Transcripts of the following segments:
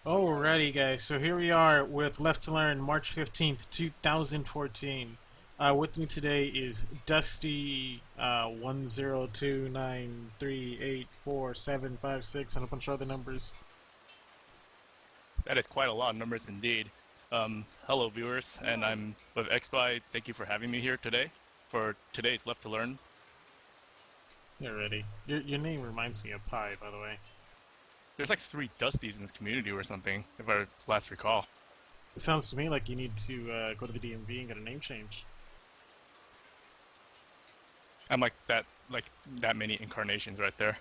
Alrighty, guys. So here we are with Left2Learn, March 15th, 2014. With me today is Dusty 102938475 and a bunch of other numbers. That is quite a lot of numbers indeed. Hello, viewers, and I'm with XBY. Thank you for having me here today for today's Left to Learn. Alrighty. Your name reminds me of Pie, by the way. There's like 3 Dusties in this community or something, if I last recall. It sounds to me like you need to go to the DMV and get a name change. I'm like that many incarnations right there.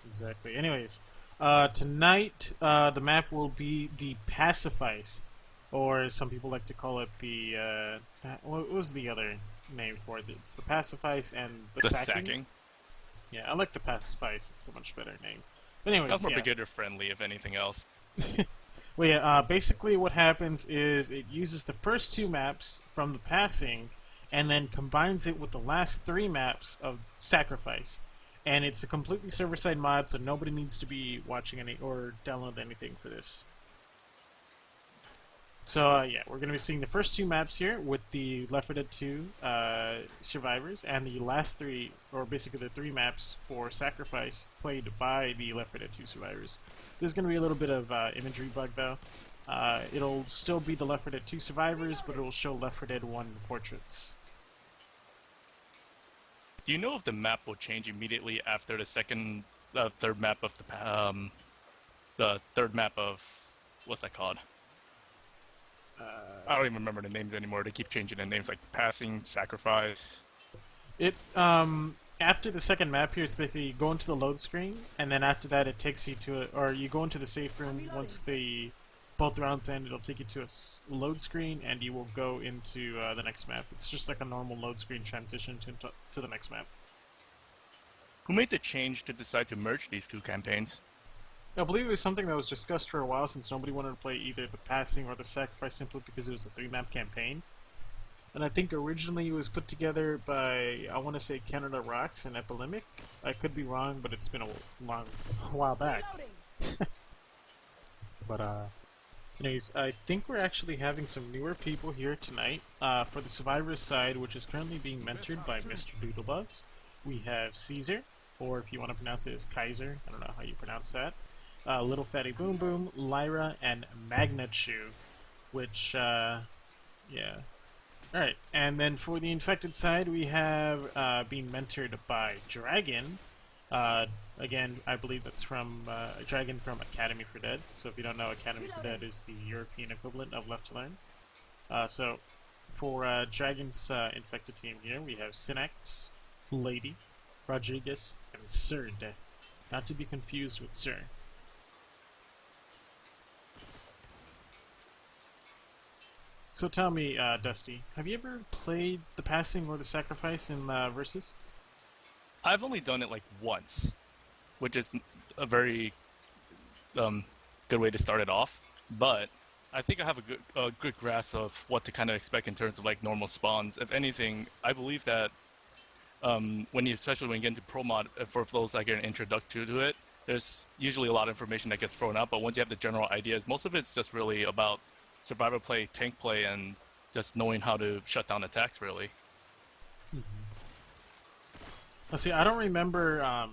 Exactly. Anyways, tonight the map will be the Pacifice, or as some people like to call it, the what was the other name for it? It's the Pacifice and the The Sacking. sacking Yeah, I like the Pacifice. It's a much better name. But anyways, sounds more yeah. beginner friendly, if anything else. Well, yeah. Basically, what happens is it uses the first 2 maps from the Passing, and then combines it with the last 3 maps of Sacrifice. And it's a completely server-side mod, so nobody needs to be watching any or download anything for this. So yeah, we're going to be seeing the first 2 maps here with the Left 4 Dead 2 survivors, and the last 3, or basically the 3 maps for Sacrifice, played by the Left 4 Dead 2 survivors. There's going to be a little bit of imagery bug though. It'll still be the Left 4 Dead 2 survivors, but it will show Left 4 Dead 1 portraits. Do you know if the map will change immediately after the third map of the third map of what's that called? I don't even remember the names anymore. They keep changing the names, like Passing, Sacrifice. It after the second map here, it's basically you go into the load screen, and then after that, it takes you to or you go into the safe room. Once both rounds end, it'll take you to a load screen, and you will go into the next map. It's just like a normal load screen transition to the next map. Who made the change to decide to merge these 2 campaigns? I believe it was something that was discussed for a while, since nobody wanted to play either the Passing or the Sacrifice simply because it was a 3-map campaign. And I think originally it was put together by, I want to say, Canada Rocks and Epilemic. I could be wrong, but it's been a while back. But anyways, I think we're actually having some newer people here tonight. For the Survivors side, which is currently being mentored by Mr. Doodlebugs, we have Caesar, or if you want to pronounce it as Kaiser, I don't know how you pronounce that. Little Fatty Boom Boom, Lyra, and Magnachu, which, yeah. Alright, and then for the infected side, we have being mentored by Dragon. Again, I believe that's from Dragon from Academy for Dead. So if you don't know, Academy for Dead is the European equivalent of Left to Learn. So for Dragon's infected team here, we have Synax, Lady, Rodriguez, and Sird. Not to be confused with Sir. So tell me, Dusty, have you ever played the Passing or the Sacrifice in Versus? I've only done it like once, which is a very good way to start it off. But I think I have a good grasp of what to kind of expect in terms of like normal spawns. If anything, I believe that especially when you get into pro mod, for those that get an introduction to it, there's usually a lot of information that gets thrown out. But once you have the general ideas, most of it's just really about survivor play, tank play, and just knowing how to shut down attacks, really. Let's see, I don't remember, I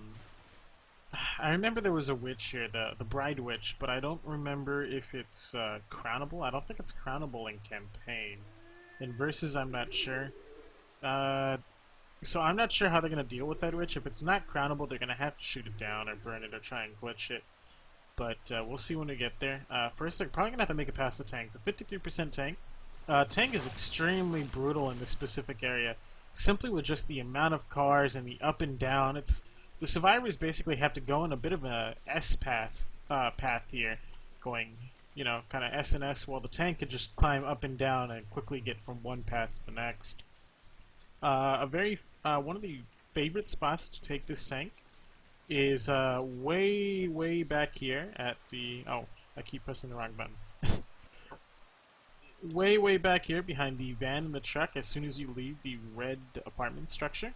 remember there was a witch here, the Bride Witch, but I don't remember if it's crownable. I don't think it's crownable in campaign. In Versus, I'm not sure. So I'm not sure how they're going to deal with that witch. If it's not crownable, they're going to have to shoot it down or burn it or try and glitch it. But we'll see when we get there. First, they're probably going to have to make it past the tank. The 53% tank. Tank is extremely brutal in this specific area. Simply with just the amount of cars and the up and down. The survivors basically have to go in a bit of a S path here. Going, kind of S and S, while the tank can just climb up and down and quickly get from one path to the next. One of the favorite spots to take this tank is way back here at the... Oh, I keep pressing the wrong button. way back here behind the van and the truck as soon as you leave the red apartment structure.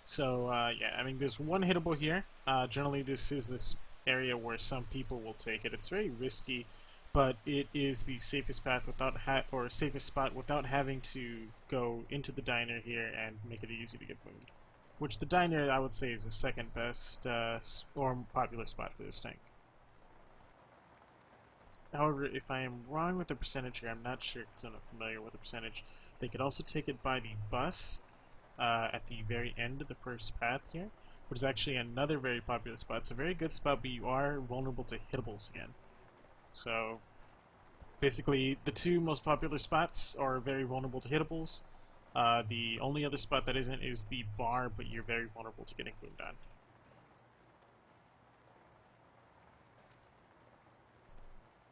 So, yeah, I mean, there's one hittable here. Generally, this is this area where some people will take it. It's very risky, but it is the safest path without or safest spot without having to go into the diner here and make it easy to get food. Which the diner, I would say, is the second best or popular spot for this tank. However, if I am wrong with the percentage here, I'm not sure because I'm not familiar with the percentage. They could also take it by the bus at the very end of the first path here, which is actually another very popular spot. It's a very good spot, but you are vulnerable to hittables again. So, basically, the two most popular spots are very vulnerable to hittables. The only other spot that isn't is the bar, but you're very vulnerable to getting boomed on.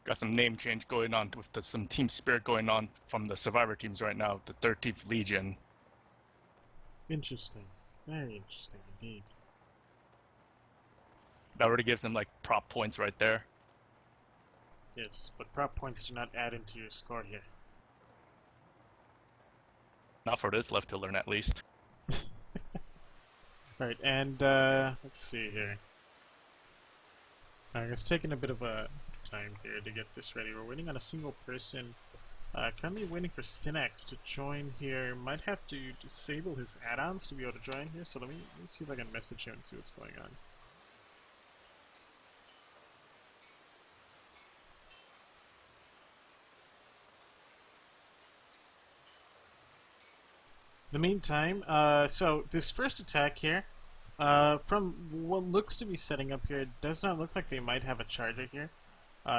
Got some name change going on with some team spirit going on from the survivor teams right now. The 13th Legion. Interesting. Very interesting indeed. That already gives them like prop points right there. Yes, but prop points do not add into your score here. Not for this Left2Learn at least. Alright, and let's see here. Alright, it's taking a bit of a time here to get this ready. We're waiting on a single person. Currently waiting for Synax to join here. Might have to disable his add-ons to be able to join here, so let me see if I can message him and see what's going on. In the meantime, so this first attack here, from what looks to be setting up here, it does not look like they might have a charger here.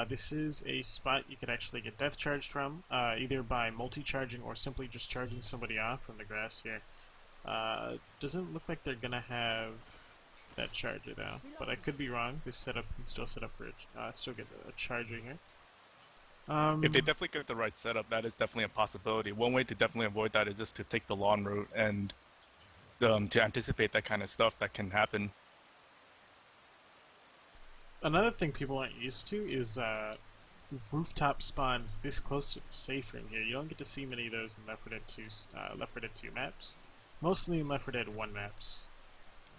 This is a spot you could actually get death charged from, either by multi-charging or simply just charging somebody off from the grass here. Doesn't look like they're gonna have that charger though, but I could be wrong. This setup can still set up for still get a charger here. If they definitely get the right setup, that is definitely a possibility. One way to definitely avoid that is just to take the lawn route and to anticipate that kind of stuff that can happen. Another thing people aren't used to is rooftop spawns this close to the safe room here. You don't get to see many of those in Left 4 Dead 2, Left 4 Dead 2 maps. Mostly in Left 4 Dead 1 maps.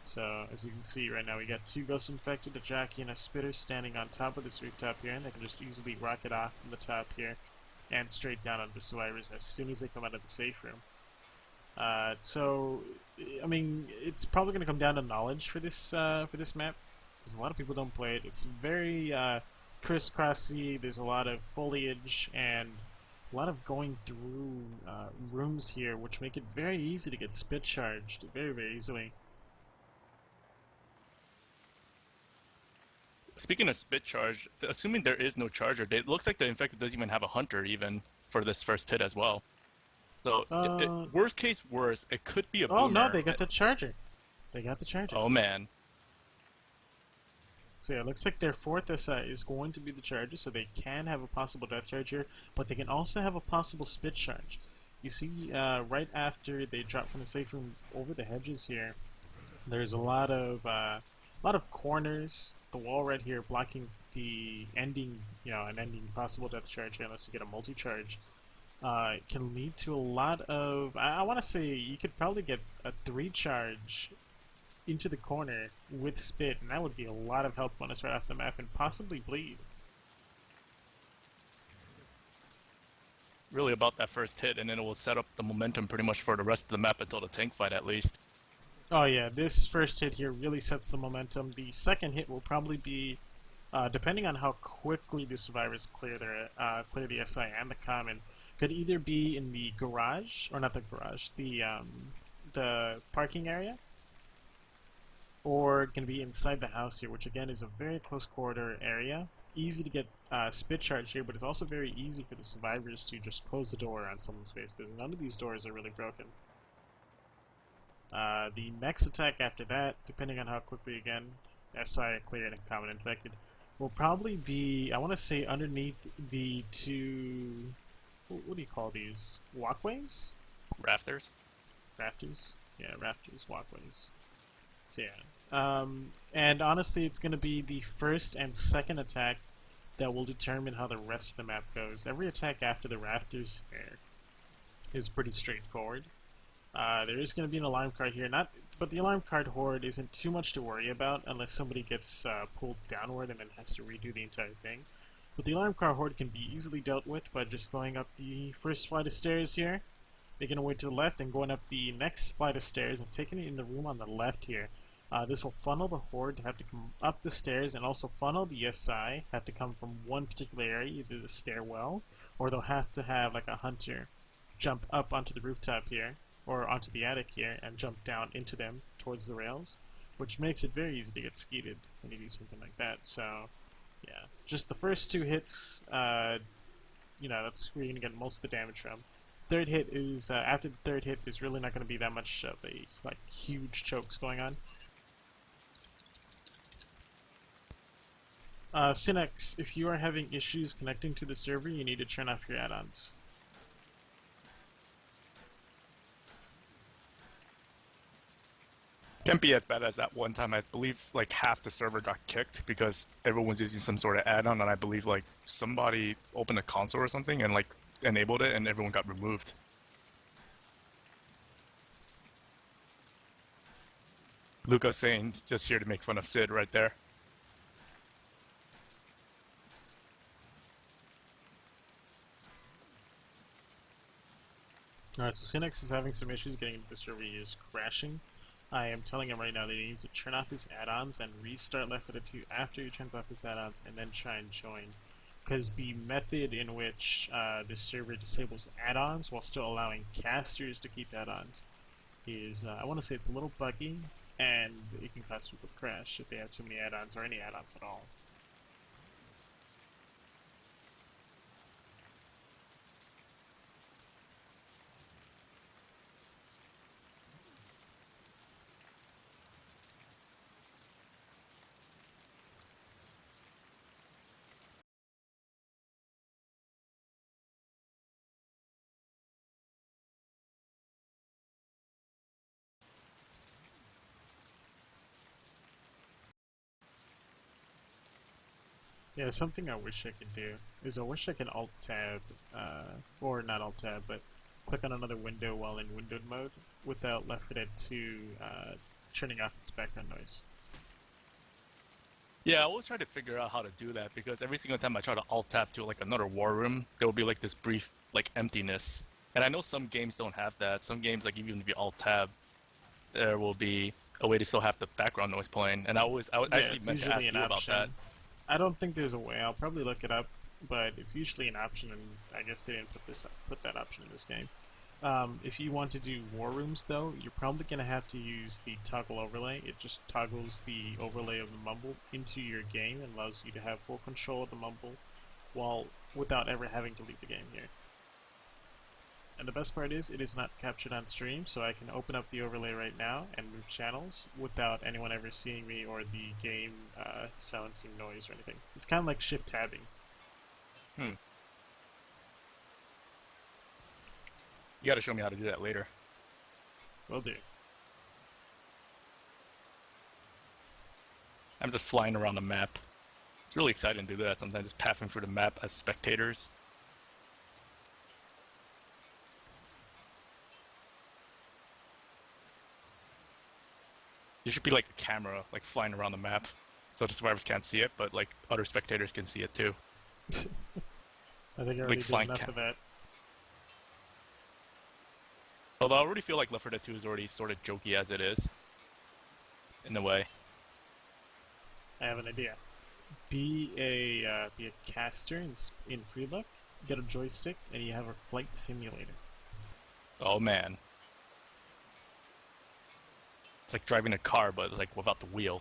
So, as you can see right now, we got two Ghost Infected, a Jockey, and a Spitter standing on top of this rooftop here, and they can just easily rocket off from the top here and straight down on the survivors as soon as they come out of the safe room. So, I mean, it's probably going to come down to knowledge for this map, because a lot of people don't play it. It's very crisscrossy, there's a lot of foliage, and a lot of going through rooms here, which make it very easy to get spit charged very, very easily. Speaking of spit charge, assuming there is no charger, it looks like the infected doesn't even have a hunter even for this first hit as well. So, worst case worst, it could be a boomer. Oh no, they got the charger. They got the charger. Oh man. So yeah, it looks like their fourth SI is going to be the charger, so they can have a possible death charge here, but they can also have a possible spit charge. You see, right after they drop from the safe room over the hedges here, there's a lot of corners. The wall right here blocking the ending, an ending possible death charge here, unless you get a multi-charge. It can lead to a lot of, I want to say you could probably get a 3-charge into the corner with spit, and that would be a lot of health bonus right off the map, and possibly bleed. Really about that first hit, and then it will set up the momentum pretty much for the rest of the map until the tank fight at least. Oh yeah, this first hit here really sets the momentum. The second hit will probably be, depending on how quickly the survivors clear the SI and the common, could either be in the garage, or not the garage, the parking area, or can be inside the house here, which again is a very close quarter area. Easy to get spit charge here, but it's also very easy for the survivors to just close the door on someone's face, because none of these doors are really broken. The next attack after that, depending on how quickly, again, SI cleared and common infected, will probably be, I want to say, underneath the two, what do you call these? Walkways? Rafters? Rafters? Yeah, rafters, walkways. So yeah. And honestly, it's going to be the first and second attack that will determine how the rest of the map goes. Every attack after the rafters here is pretty straightforward. There is going to be an alarm card here. But the alarm card horde isn't too much to worry about unless somebody gets pulled downward and then has to redo the entire thing. But the alarm card horde can be easily dealt with by just going up the first flight of stairs here, making a way to the left, and going up the next flight of stairs and taking it in the room on the left here. This will funnel the horde to have to come up the stairs, and also funnel the SI have to come from one particular area, either the stairwell, or they'll have to have like a hunter jump up onto the rooftop here, or onto the attic here, and jump down into them towards the rails, which makes it very easy to get skeeted when you do something like that. So, yeah, just the first two hits, that's where you're gonna get most of the damage from. Third hit is after the third hit, there's really not going to be that much of a huge chokes going on. Synex, if you are having issues connecting to the server, you need to turn off your add-ons. Can't be as bad as that one time. I believe like half the server got kicked because everyone was using some sort of add-on, and I believe like somebody opened a console or something and like enabled it, and everyone got removed. Luca's saying just here to make fun of Sid right there. Alright, so Synex is having some issues getting into the server. He is crashing. I am telling him right now that he needs to turn off his add-ons and restart Left2 after he turns off his add-ons, and then try and join. Because the method in which this server disables add-ons while still allowing casters to keep add-ons is, I want to say it's a little buggy, and it can cause people to crash if they have too many add-ons or any add-ons at all. Yeah, something I wish I could do is I wish I could Alt-Tab, or not Alt-Tab, but click on another window while in windowed mode without Left2 turning off its background noise. Yeah, I always try to figure out how to do that because every single time I try to alt tab to like another war room, there will be like this brief like emptiness. And I know some games don't have that. Some games like even if you alt tab, there will be a way to still have the background noise playing. And I Yeah, actually it's meant to usually ask an you about that. option. I don't think there's a way. I'll probably look it up, but it's usually an option, and I guess they didn't put that option in this game. If you want to do war rooms, though, you're probably going to have to use the toggle overlay. It just toggles the overlay of the mumble into your game and allows you to have full control of the mumble without ever having to leave the game here. And the best part is, it is not captured on stream, so I can open up the overlay right now and move channels without anyone ever seeing me or the game silencing noise or anything. It's kind of like shift tabbing. You gotta show me how to do that later. Will do. I'm just flying around the map. It's really exciting to do that sometimes, just pathing through the map as spectators. There should be like a camera, like flying around the map, so the survivors can't see it, but like other spectators can see it too. I think I already did enough of that. Although I already feel like Left 4 Dead 2 is already sort of jokey as it is, in a way. I have an idea. Be a caster in Free Look, get a joystick, and you have a flight simulator. Oh man. It's like driving a car, but like without the wheel.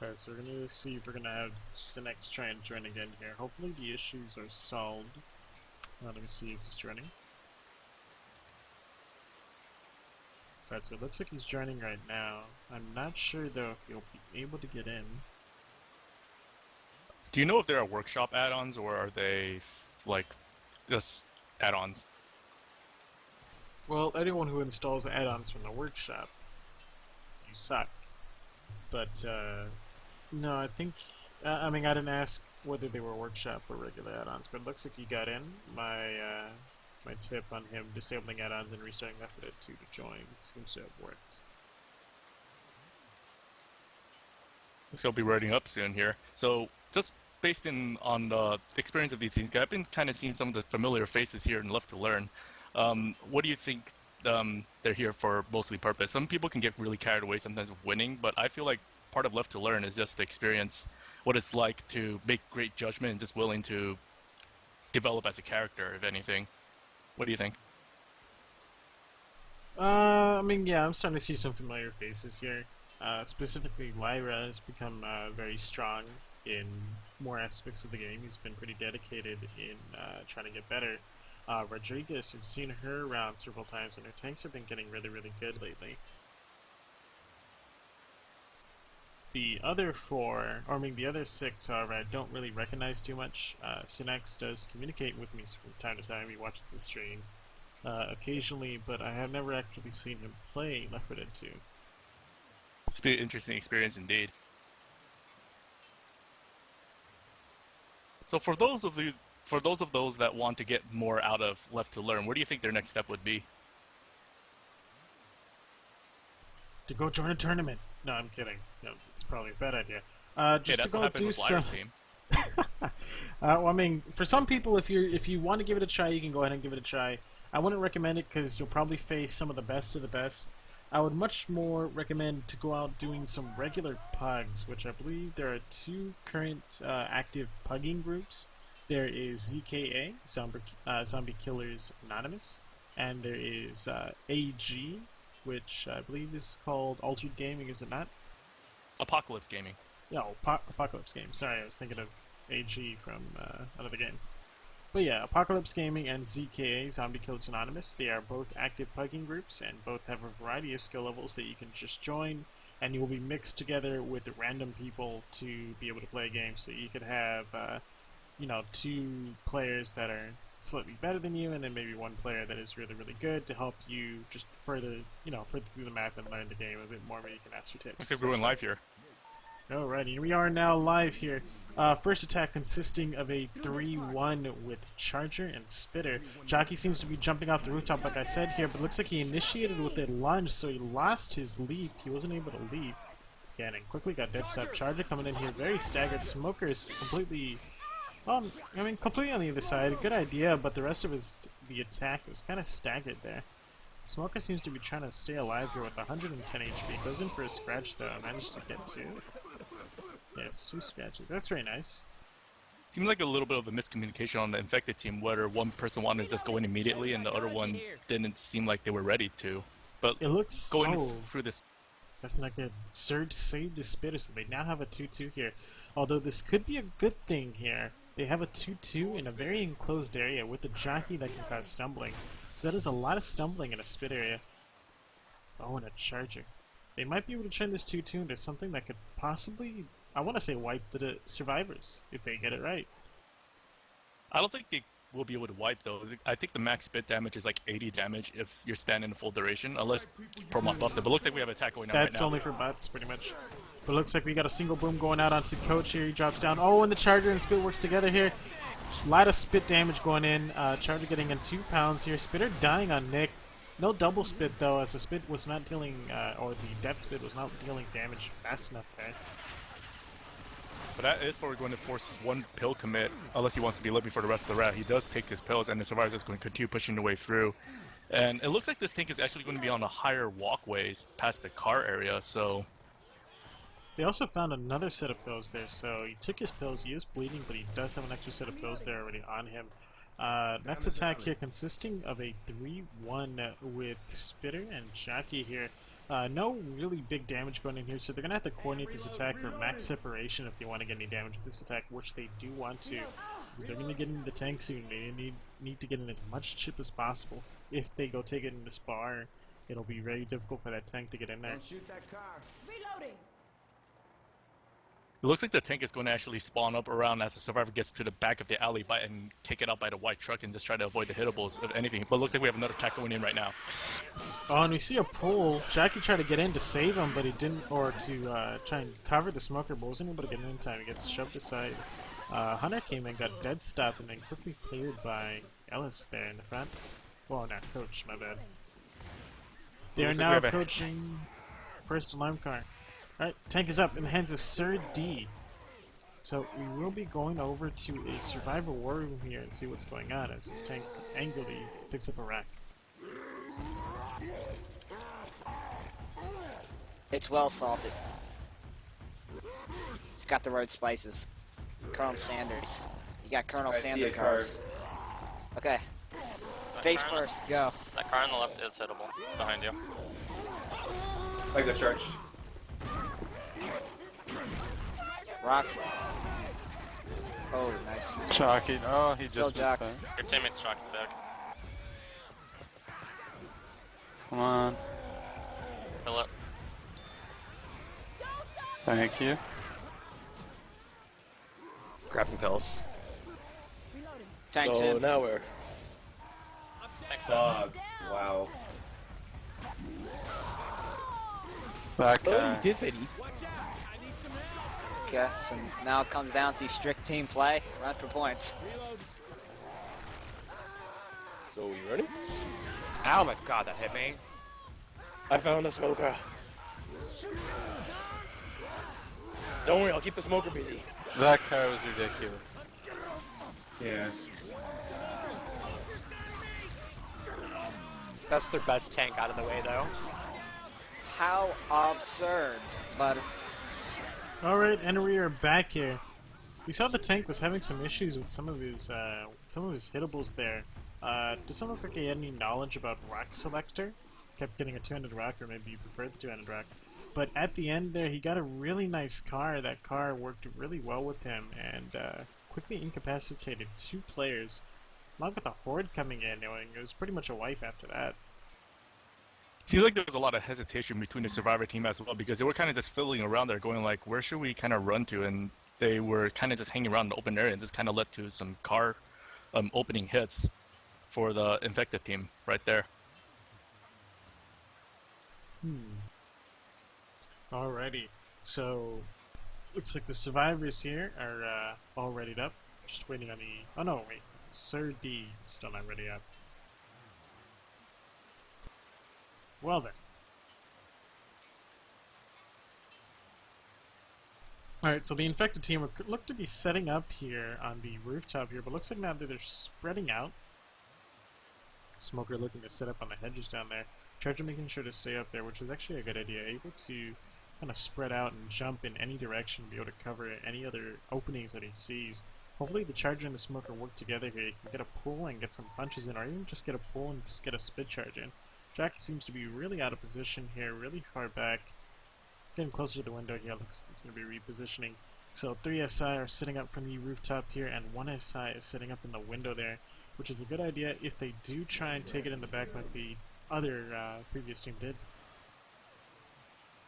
Alright, so we're gonna see if we're gonna have Synex try and join again here. Hopefully the issues are solved. Let me see if he's joining. Alright, so it looks like he's joining right now. I'm not sure though if he'll be able to get in. Do you know if there are workshop add-ons or are they like just add-ons? Well, anyone who installs add-ons from the workshop, you suck. But, no, I think, I mean, I didn't ask whether they were workshop or regular add-ons, but it looks like he got in. My my tip on him disabling add-ons and restarting Left 2 to join seems to have worked. Looks like I'll be writing up soon here. So just based on the experience of these teams, I've been kind of seeing some of the familiar faces here in Left2Learn. What do you think they're here for mostly purpose? Some people can get really carried away sometimes with winning, but I feel like part of Left2Learn is just to experience what it's like to make great judgment and just willing to develop as a character, if anything. What do you think? I mean, yeah, I'm starting to see some familiar faces here. Specifically, Lyra has become very strong in more aspects of the game. He's been pretty dedicated in trying to get better. Rodriguez, we've seen her around several times, and her tanks have been getting really, really good lately. The other four, or I mean the other six, however, I don't really recognize too much. Synax does communicate with me from time to time. He watches the stream occasionally, but I have never actually seen him play Left 4 Dead 2. It's been an interesting experience indeed. So for those of those that want to get more out of Left2Learn, what do you think their next step would be? To go join a tournament. No, I'm kidding. No, it's probably a bad idea. Just That's to go what happened do with some. Lyra's team. Well, I mean, for some people, if you want to give it a try, you can go ahead and give it a try. I wouldn't recommend it because you'll probably face some of the best of the best. I would much more recommend to go out doing some regular pugs, which I believe there are two current active pugging groups. There is ZKA, Zombie Killers Anonymous, and there is AG, which I believe is called Altered Gaming, is it not? Apocalypse Gaming. Yeah, Apocalypse Game. Sorry, I was thinking of AG from another game. But yeah, Apocalypse Gaming and ZKA, Zombie Killers Anonymous, they are both active pugging groups, and both have a variety of skill levels that you can just join, and you will be mixed together with random people to be able to play a game. So you could have, two players that are slightly better than you, and then maybe one player that is really, really good to help you just further through the map and learn the game a bit more, where you can ask your tips. Looks like we're going live here. Alrighty, we are now live here. First attack consisting of a 3-1 with Charger and Spitter. Jockey seems to be jumping off the rooftop like I said here, but looks like he initiated with a lunge, so he lost his leap. He wasn't able to leap. Again, and quickly got dead stop. Charger coming in here very staggered. Smoker is completely, completely on the other side. Good idea, but the rest of the attack was kind of staggered there. Smoker seems to be trying to stay alive here with 110 HP. Goes in for a scratch though. Managed to get two. Yes, two scratches. That's very nice. Seems like a little bit of a miscommunication on the infected team, whether one person wanted to just go in immediately and the other one didn't seem like they were ready to. But it looks going through this. That's not good. Surge saved the Spitter, so they now have a 2-2 here. Although this could be a good thing here. They have a 2-2 in a very enclosed area with a jockey that can cause stumbling. So that is a lot of stumbling in a spit area. Oh, and a Charger. They might be able to turn this 2-2 into something that could possibly, I want to say, wipe the survivors if they get it right. I don't think they will be able to wipe though. I think the max spit damage is like 80 damage if you're standing in full duration, unless Promot buffed it. But looks like we have an attack going on right now. That's only for bots, pretty much. But it looks like we got a single boom going out onto Coach here. He drops down. Oh, and the Charger and Spit works together here. A lot of spit damage going in. Charger getting in 2 pounds here. Spitter dying on Nick. No double spit though, as the spit was not dealing, or the death spit was not dealing damage fast enough there. But that is for going to force one pill commit, unless he wants to be living for the rest of the round. He does take his pills, and the survivor is going to continue pushing the way through. And it looks like this tank is actually going to be on the higher walkways past the car area, so... They also found another set of pills there, so he took his pills. He is bleeding, but he does have an extra set of pills there already on him. Next attack here consisting of a 3-1 with Spitter and Jockey here. No really big damage going in here, so they're going to have to coordinate this attack for max separation if they want to get any damage with this attack, which they do want to, because they're going to get into the tank soon. They need to get in as much chip as possible. If they go take it into Spar, it'll be very difficult for that tank to get in there. Don't shoot that car. Reloading. It looks like the tank is going to actually spawn up around as the survivor gets to the back of the alley and kick it out by the white truck and just try to avoid the hittables of anything. But it looks like we have another attack going in right now. Oh, and we see a pull. Jackie tried to get in to save him, but he didn't, or to try and cover the Smoker, but wasn't able to get in time. He gets shoved aside. Hunter came in, got dead stopped, and then quickly cleared by Ellis there in the front. Well, not coach, my bad. They are Looks like now we have a- approaching first alarm car. Alright, tank is up in the hands of Sir D. So we will be going over to a survival war room here and see what's going on as this tank angrily picks up a rack. It's well salted. It's got the right spices. Colonel Sanders. You got Colonel I see Sanders a card. cars. Okay. Face car on the- first, go. That car on the left is hittable. Behind you. I got charged. Rock. Oh, nice. Chalky. Oh, he Still just jock. missed that. Your teammate's tracking back. Come on. Kill it. Thank you. Grabbing pills. Tank's So in. now we're Thanks, Fuck. Wow. That oh, guy. you did it. Okay, so now it comes down to strict team play. Run for points. So you ready? Oh my god, that hit me. I found a smoker. Don't worry, I'll keep the smoker busy. That car was ridiculous. Yeah. That's their best tank out of the way, though. How absurd. But Alright, and we are back here. We saw the tank was having some issues with some of his hittables there. Doesn't look like he had any knowledge about rock selector. Kept getting a 200 rock, or maybe you preferred the 200 rock. But at the end there, he got a really nice car. That car worked really well with him and quickly incapacitated 2 players. Along with a horde coming in, it was pretty much a wipe after that. Seems like there was a lot of hesitation between the survivor team as well, because they were kind of just fiddling around there, going like, where should we kind of run to? And they were kind of just hanging around in the open area, and this kind of led to some car opening hits for the infected team right there. Alrighty, so looks like the survivors here are all readied up. Just waiting on the. Oh no, wait, Sir D is still not ready up. Well then. Alright, so the infected team look to be setting up here on the rooftop here, but looks like now that they're spreading out. Smoker looking to set up on the hedges down there. Charger making sure to stay up there, which is actually a good idea. Able to kind of spread out and jump in any direction, be able to cover any other openings that he sees. Hopefully the Charger and the Smoker work together here. You can get a pull and get some punches in, or even just get a pull and just get a spit charge in. Jack seems to be really out of position here, really far back. Getting closer to the window here, looks like he's going to be repositioning. So 3 SI are sitting up from the rooftop here, and 1 SI is sitting up in the window there, which is a good idea if they do try and take it in the back like the other previous team did.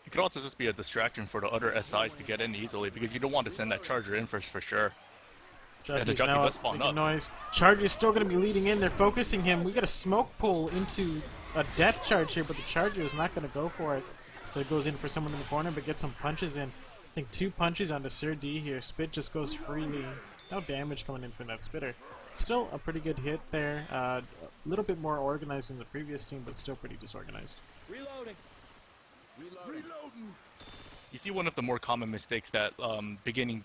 It could also just be a distraction for the other SIs to get in easily, because you don't want to send that Charger in first for sure. Charger's the jockey now does up, spawn making up. noise. Charger's still going to be leading in. They're focusing him. We got a smoke pull into a death charge here, but the Charger is not going to go for it. So it goes in for someone in the corner, but gets some punches in. I think 2 punches onto Sir D here. Spit just goes freely. No damage coming in from that spitter. Still a pretty good hit there. A little bit more organized than the previous team, but still pretty disorganized. Reloading. You see one of the more common mistakes that beginning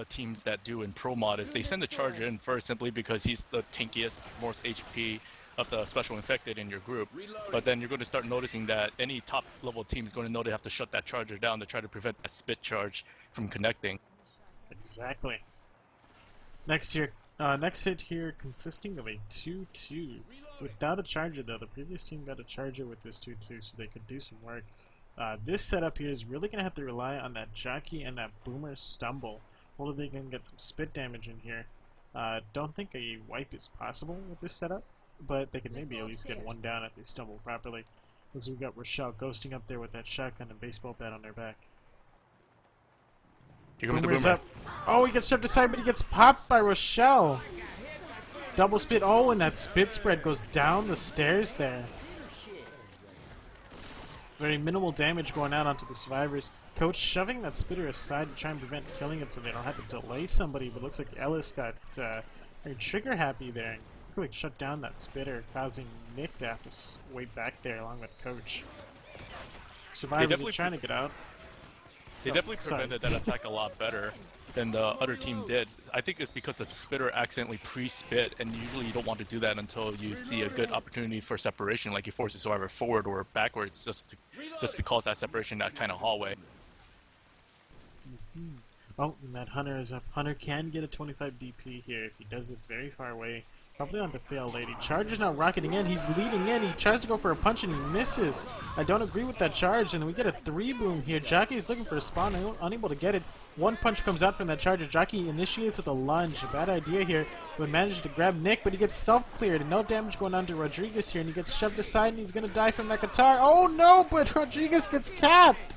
teams that do in Pro Mod is they send the Charger in first simply because he's the tankiest, most HP of the special infected in your group. But then you're going to start noticing that any top level team is going to know they have to shut that Charger down to try to prevent that spit charge from connecting. Exactly. Next hit here consisting of a 2-2. Without a Charger though, the previous team got a Charger with this 2-2 so they could do some work. This setup here is really going to have to rely on that Jockey and that Boomer stumble. Hopefully they can get some spit damage in here. Don't think a wipe is possible with this setup, but they can maybe at least get one down if they stumble properly. Looks like we've got Rochelle ghosting up there with that shotgun and baseball bat on their back. Here comes Boomer's the Boomer. up. Oh, he gets shoved aside, but he gets popped by Rochelle. Double spit. Oh, and that spit spread goes down the stairs there. Very minimal damage going out onto the survivors. Coach shoving that spitter aside to try and prevent killing it so they don't have to delay somebody, but looks like Ellis got very trigger happy there and quickly shut down that spitter, causing Nick to have to wait back there along with Coach. Survivors are definitely trying to get out. They definitely prevented that attack a lot better than the other team did. I think it's because the spitter accidentally pre-spit, and usually you don't want to do that until you see a good opportunity for separation, like you force the survivor forward or backwards, just to cause that separation, that kind of hallway. Oh, and that Hunter is up. Hunter can get a 25 DP here if he does it very far away. Probably onto Fail Lady. Charger's now rocketing in. He's leading in. He tries to go for a punch and he misses. I don't agree with that charge, and we get a 3-boom here. Jockey's looking for a spawn, unable to get it. One punch comes out from that Charger. Jockey initiates with a lunge. A bad idea here, but manages to grab Nick, but he gets self-cleared, and no damage going on to Rodriguez here, and he gets shoved aside, and he's going to die from that guitar. Oh no, but Rodriguez gets capped!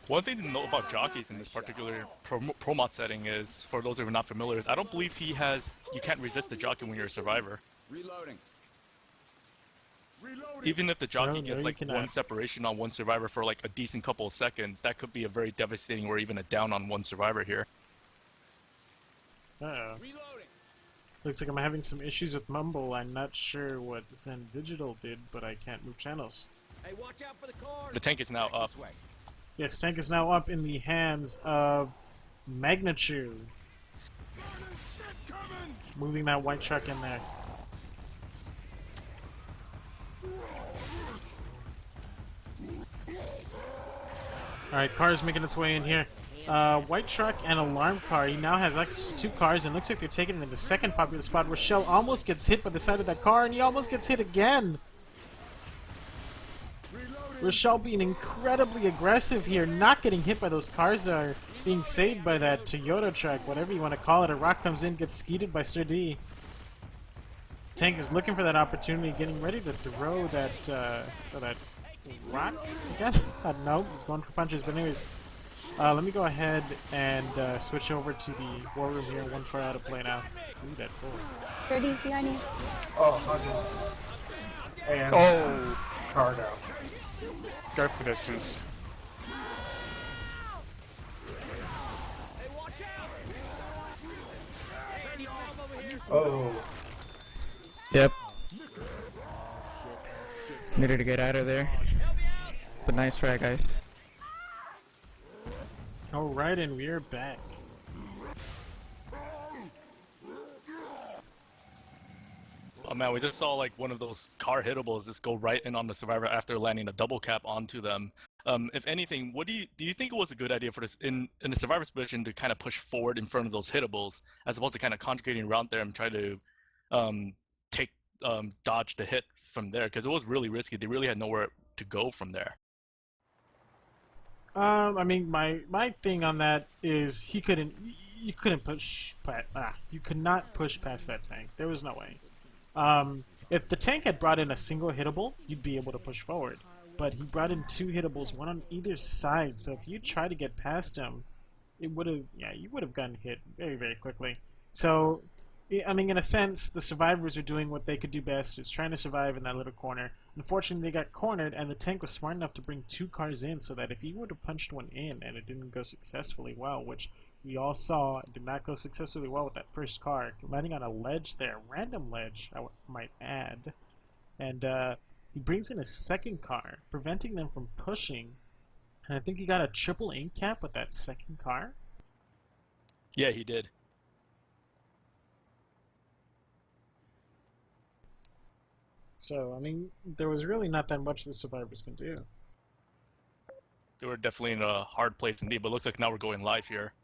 One thing to note about jockeys in this particular pro mod setting is, for those who are not familiar, is I don't believe he has. You can't resist the jockey when you're a survivor. Reloading. Even if the jockey No, gets you like cannot. one separation on one survivor for like a decent couple of seconds, that could be a very devastating or even a down on one survivor here. Uh-oh. Looks like I'm having some issues with Mumble. I'm not sure what Zen Digital did, but I can't move channels. Hey, watch out for the car. The tank is now up. Yes, tank is now up in the hands of Magnitude. Moving that white truck in there. Alright, car's making its way in here. White truck and alarm car. He now has access to 2 cars, and looks like they're taking it in the second popular spot. Rochelle almost gets hit by the side of that car, and he almost gets hit again. Rochelle being incredibly aggressive here, not getting hit by those cars that are being saved by that Toyota truck, whatever you want to call it. A rock comes in, gets skeeted by Sir D. Tank is looking for that opportunity, getting ready to throw that rock again. No, he's going for punches, but anyways, let me go ahead and switch over to the war room here. 1-4 out of play now. Ooh, that bull. 30 behind you. Oh, 100. And Oh, car down. go for distance. Oh. Yep. Needed to get out of there. But nice try, guys. Alright, and we're back. Oh man, we just saw like one of those car hittables just go right in on the survivor after landing a double cap onto them. If anything, what do you think it was a good idea for this in the survivor's position to kind of push forward in front of those hittables, as opposed to kind of conjugating around there and try to dodge the hit from there, because it was really risky. They really had nowhere to go from there. I mean, my thing on that is you could not push past that tank. There was no way. If the tank had brought in a single hittable, you'd be able to push forward. But he brought in 2 hittables, one on either side. So if you try to get past him, you would have gotten hit very, very quickly. So, I mean, in a sense, the survivors are doing what they could do best, is trying to survive in that little corner. Unfortunately, they got cornered, and the tank was smart enough to bring 2 cars in, so that if he would have punched one in and it didn't go successfully well, which we all saw did not go successfully well with that first car, landing on a ledge there, random ledge, I might add, and he brings in a second car, preventing them from pushing, and I think he got a triple ink cap with that second car. Yeah, he did. So, I mean, there was really not that much the survivors can do. They were definitely in a hard place indeed, but it looks like now we're going live here.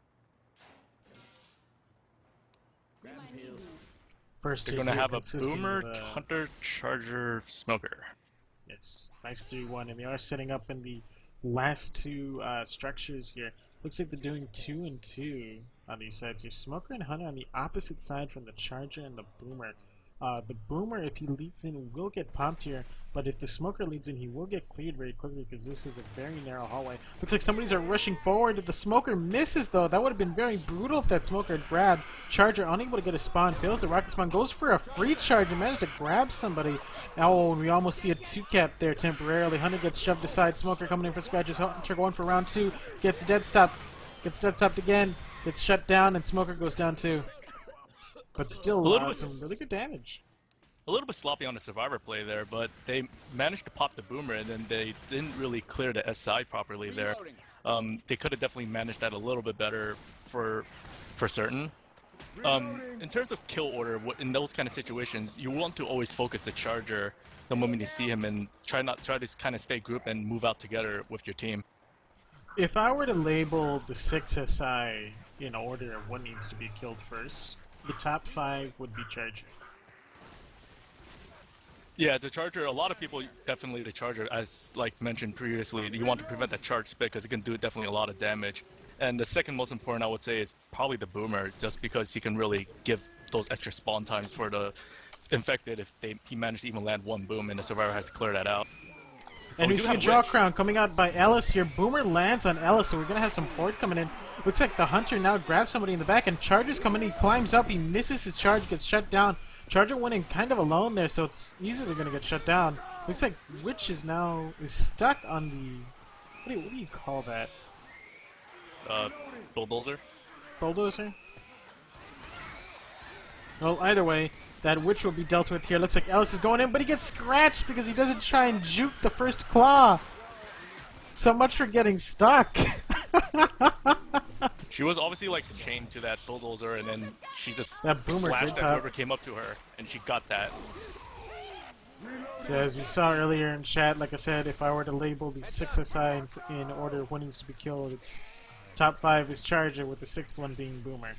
First They're hit going to here have a consisting Boomer, of, Hunter, Charger, Smoker. Yes, nice 3-1, and they are setting up in the last 2 structures here. Looks like they're doing 2 and 2 on these sides here. Smoker and Hunter on the opposite side from the Charger and the Boomer. The Boomer, if he leads in, will get popped here, but if the Smoker leads in, he will get cleared very quickly because this is a very narrow hallway. Looks like somebody's rushing forward. If the Smoker misses, though, that would have been very brutal if that Smoker had grabbed. Charger unable to get a spawn, fails the rocket spawn, goes for a free charge and managed to grab somebody. Oh, we almost see a 2-cap there temporarily. Hunter gets shoved aside. Smoker coming in for scratches. Hunter going for round 2. Gets dead stopped. Gets dead stopped again. Gets shut down, and Smoker goes down too. But still, little bit some really good damage. A little bit sloppy on the survivor play there, but they managed to pop the boomer and then they didn't really clear the SI properly there. They could have definitely managed that a little bit better for certain. In terms of kill order, in those kind of situations, you want to always focus the charger the moment you see him and try to kind of stay grouped and move out together with your team. If I were to label the 6 SI in order of what needs to be killed first, the top 5 would be Charger. Yeah, the charger, a lot of people definitely the charger, as like mentioned previously, you want to prevent that charge spit because it can do definitely a lot of damage. And the second most important, I would say, is probably the boomer, just because he can really give those extra spawn times for the infected if he managed to even land one boom and the survivor has to clear that out. And we see a draw crown coming out by Ellis here. Boomer lands on Ellis, so we're going to have some horde coming in. Looks like the Hunter now grabs somebody in the back, and Charger's coming in. He climbs up, he misses his charge, gets shut down. Charger went in kind of alone there, so it's easily going to get shut down. Looks like Witch is stuck on the... What do you call that? Bulldozer? Bulldozer? Well, either way, that Witch will be dealt with here. Looks like Ellis is going in, but he gets scratched because he doesn't try and juke the first claw. So much for getting stuck. She was obviously like chained to that bulldozer, and then she just That boomer slashed did at pop. whoever came up to her, and she got that. So as you saw earlier in chat, like I said, if I were to label the 6 SI in order of what needs to be killed, it's top 5 is Charger, with the 6th one being Boomer.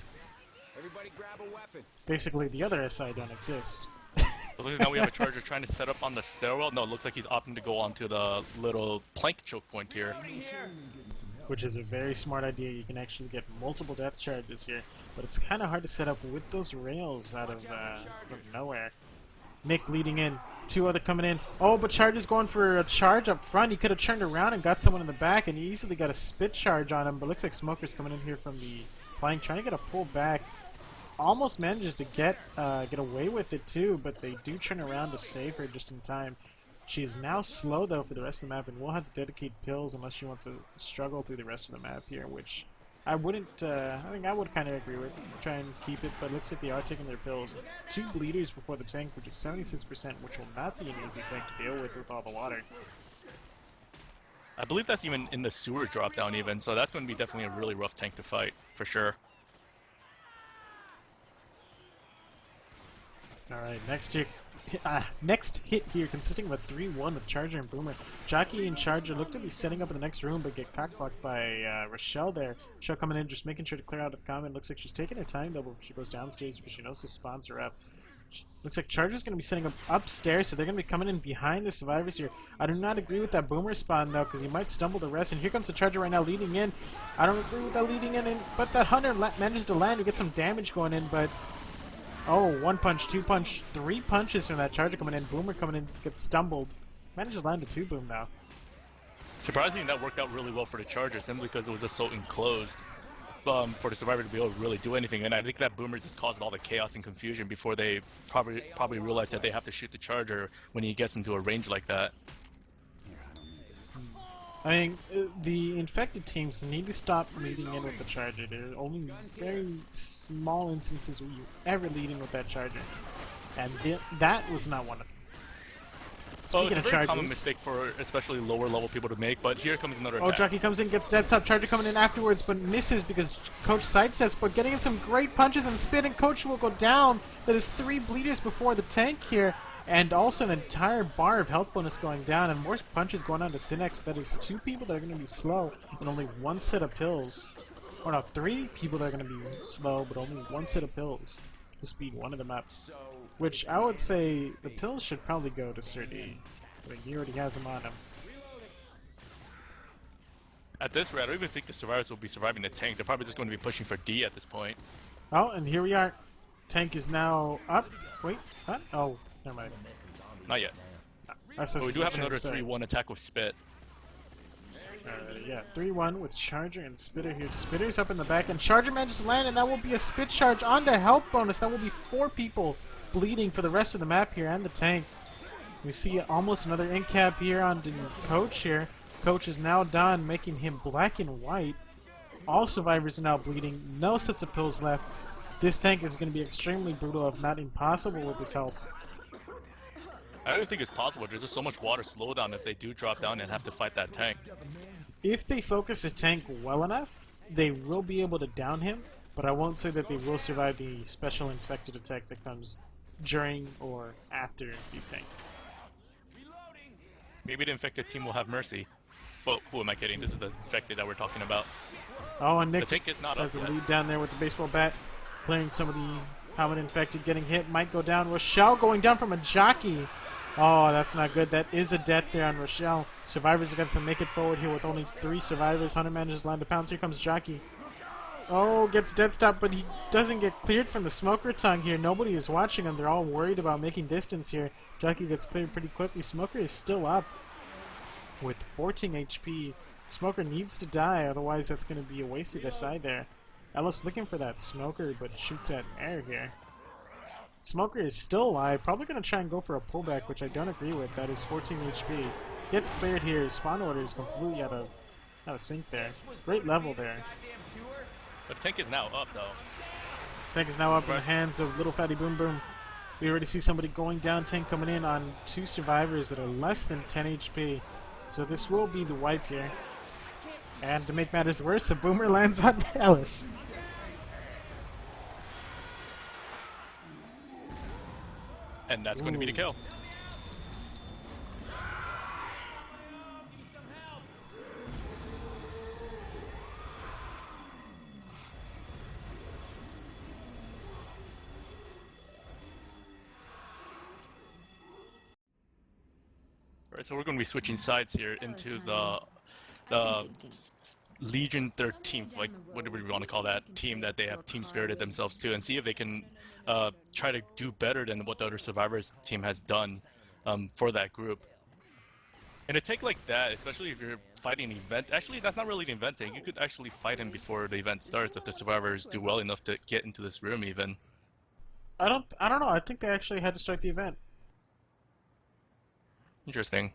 Everybody grab a weapon. Basically, the other SI don't exist. It looks like now we have a charger trying to set up on the stairwell. No, it looks like he's opting to go onto the little plank choke point here. Which is a very smart idea. You can actually get multiple death charges here, but it's kind of hard to set up with those rails out of nowhere. Nick leading in, 2 other coming in. Oh, but Charger's going for a charge up front. He could have turned around and got someone in the back, and he easily got a spit charge on him, but looks like Smoker's coming in here from the flank, trying to get a pull back. Almost manages to get away with it too, but they do turn around to save her just in time. She is now slow though for the rest of the map, and will have to dedicate pills unless she wants to struggle through the rest of the map here, which I wouldn't. I think I would kind of agree with. Try and keep it, but looks like they are taking their pills. 2 bleeders before the tank, which is 76%, which will not be an easy tank to deal with all the water. I believe that's even in the sewer drop down even, so that's going to be definitely a really rough tank to fight, for sure. Alright, next hit here consisting of a 3-1 with Charger and Boomer. Jockey and Charger look to be setting up in the next room, but get cockblocked by Rochelle there. Rochelle coming in, just making sure to clear out the comment. Looks like she's taking her time though before she goes downstairs because she knows the spawns are up. Looks like Charger's going to be setting up upstairs, so they're going to be coming in behind the survivors here. I do not agree with that Boomer spawn though, because he might stumble the rest. And here comes the Charger right now leading in. I don't agree with that leading in, but that Hunter manages to land to get some damage going in, but... Oh, 1 punch, 2 punch, 3 punches from that Charger coming in. Boomer coming in, gets stumbled. Manages to land a 2 boom though. Surprisingly, that worked out really well for the charger, simply because it was just so enclosed for the survivor to be able to really do anything. And I think that Boomer just caused all the chaos and confusion before they probably realized that they have to shoot the charger when he gets into a range like that. I mean, the infected teams need to stop leading in with the Charger. There are only very small instances where you ever lead in with that Charger. And that was not one of them. So it's a very Chargers, common mistake for especially lower level people to make, but here comes another Oh, attack. Jockey comes in, gets dead stop. Charger coming in afterwards, but misses because Coach sidesteps, but getting in some great punches and spit, and Coach will go down. That is 3 bleeders before the tank here. And also an entire bar of health bonus going down, and more punches going on to Synex. That is 2 people that are going to be slow, and only 1 set of pills. Or no, 3 people that are going to be slow, but only 1 set of pills to speed one of them up. Which I would say the pills should probably go to Sir D. I mean, he already has them on him. At this rate, I don't even think the survivors will be surviving the tank. They're probably just going to be pushing for D at this point. Oh, and here we are. Tank is now up. Wait, what? Oh, never mind. Not yet. But we do have another 3-1 attack with Spit. Yeah, 3-1 with Charger and Spitter here. Spitter's up in the back, and Charger manages to land, and that will be a Spit charge onto health bonus. That will be 4 people bleeding for the rest of the map here, and the tank. We see almost another in-cap here on the Coach here. Coach is now done, making him black and white. All survivors are now bleeding. No sets of pills left. This tank is going to be extremely brutal, if not impossible, with this health. I don't think it's possible. There's just so much water slowdown if they do drop down and have to fight that tank. If they focus the tank well enough, they will be able to down him, but I won't say that they will survive the special infected attack that comes during or after the tank. Maybe the infected team will have mercy. But who am I kidding? This is the infected that we're talking about. Oh, and Nick The tank is not has up a yet. lead down there with the baseball bat, clearing some of the common infected, getting hit. Might go down. Rochelle going down from a jockey. Oh, that's not good. That is a death there on Rochelle. Survivors are going to make it forward here with only 3 survivors. Hunter manages to land a pounce. Here comes Jockey. Oh, gets dead stop, but he doesn't get cleared from the smoker tongue here. Nobody is watching him. They're all worried about making distance here. Jockey gets cleared pretty quickly. Smoker is still up with 14 HP. Smoker needs to die, otherwise that's going to be a wasted SI there. Ellis looking for that Smoker, but shoots at air here. Smoker is still alive. Probably going to try and go for a pullback, which I don't agree with. That is 14 HP. Gets cleared here. His spawn order is completely out of sync there. Great level there. But the tank is now up, though. Tank is now up in the hands of Little Fatty Boom Boom. We already see somebody going down. Tank coming in on 2 survivors that are less than 10 HP. So this will be the wipe here. And to make matters worse, the Boomer lands on Ellis. And that's going to be the kill. Alright, so we're going to be switching sides here into the Legion 13th, like whatever you want to call that team that they have team spirited themselves to, and see if they can try to do better than what the other Survivors team has done for that group. In a tank like that, especially if you're fighting an event, actually that's not really an event tank. You could actually fight him before the event starts if the Survivors do well enough to get into this room even. I don't know. I think they actually had to start the event. Interesting.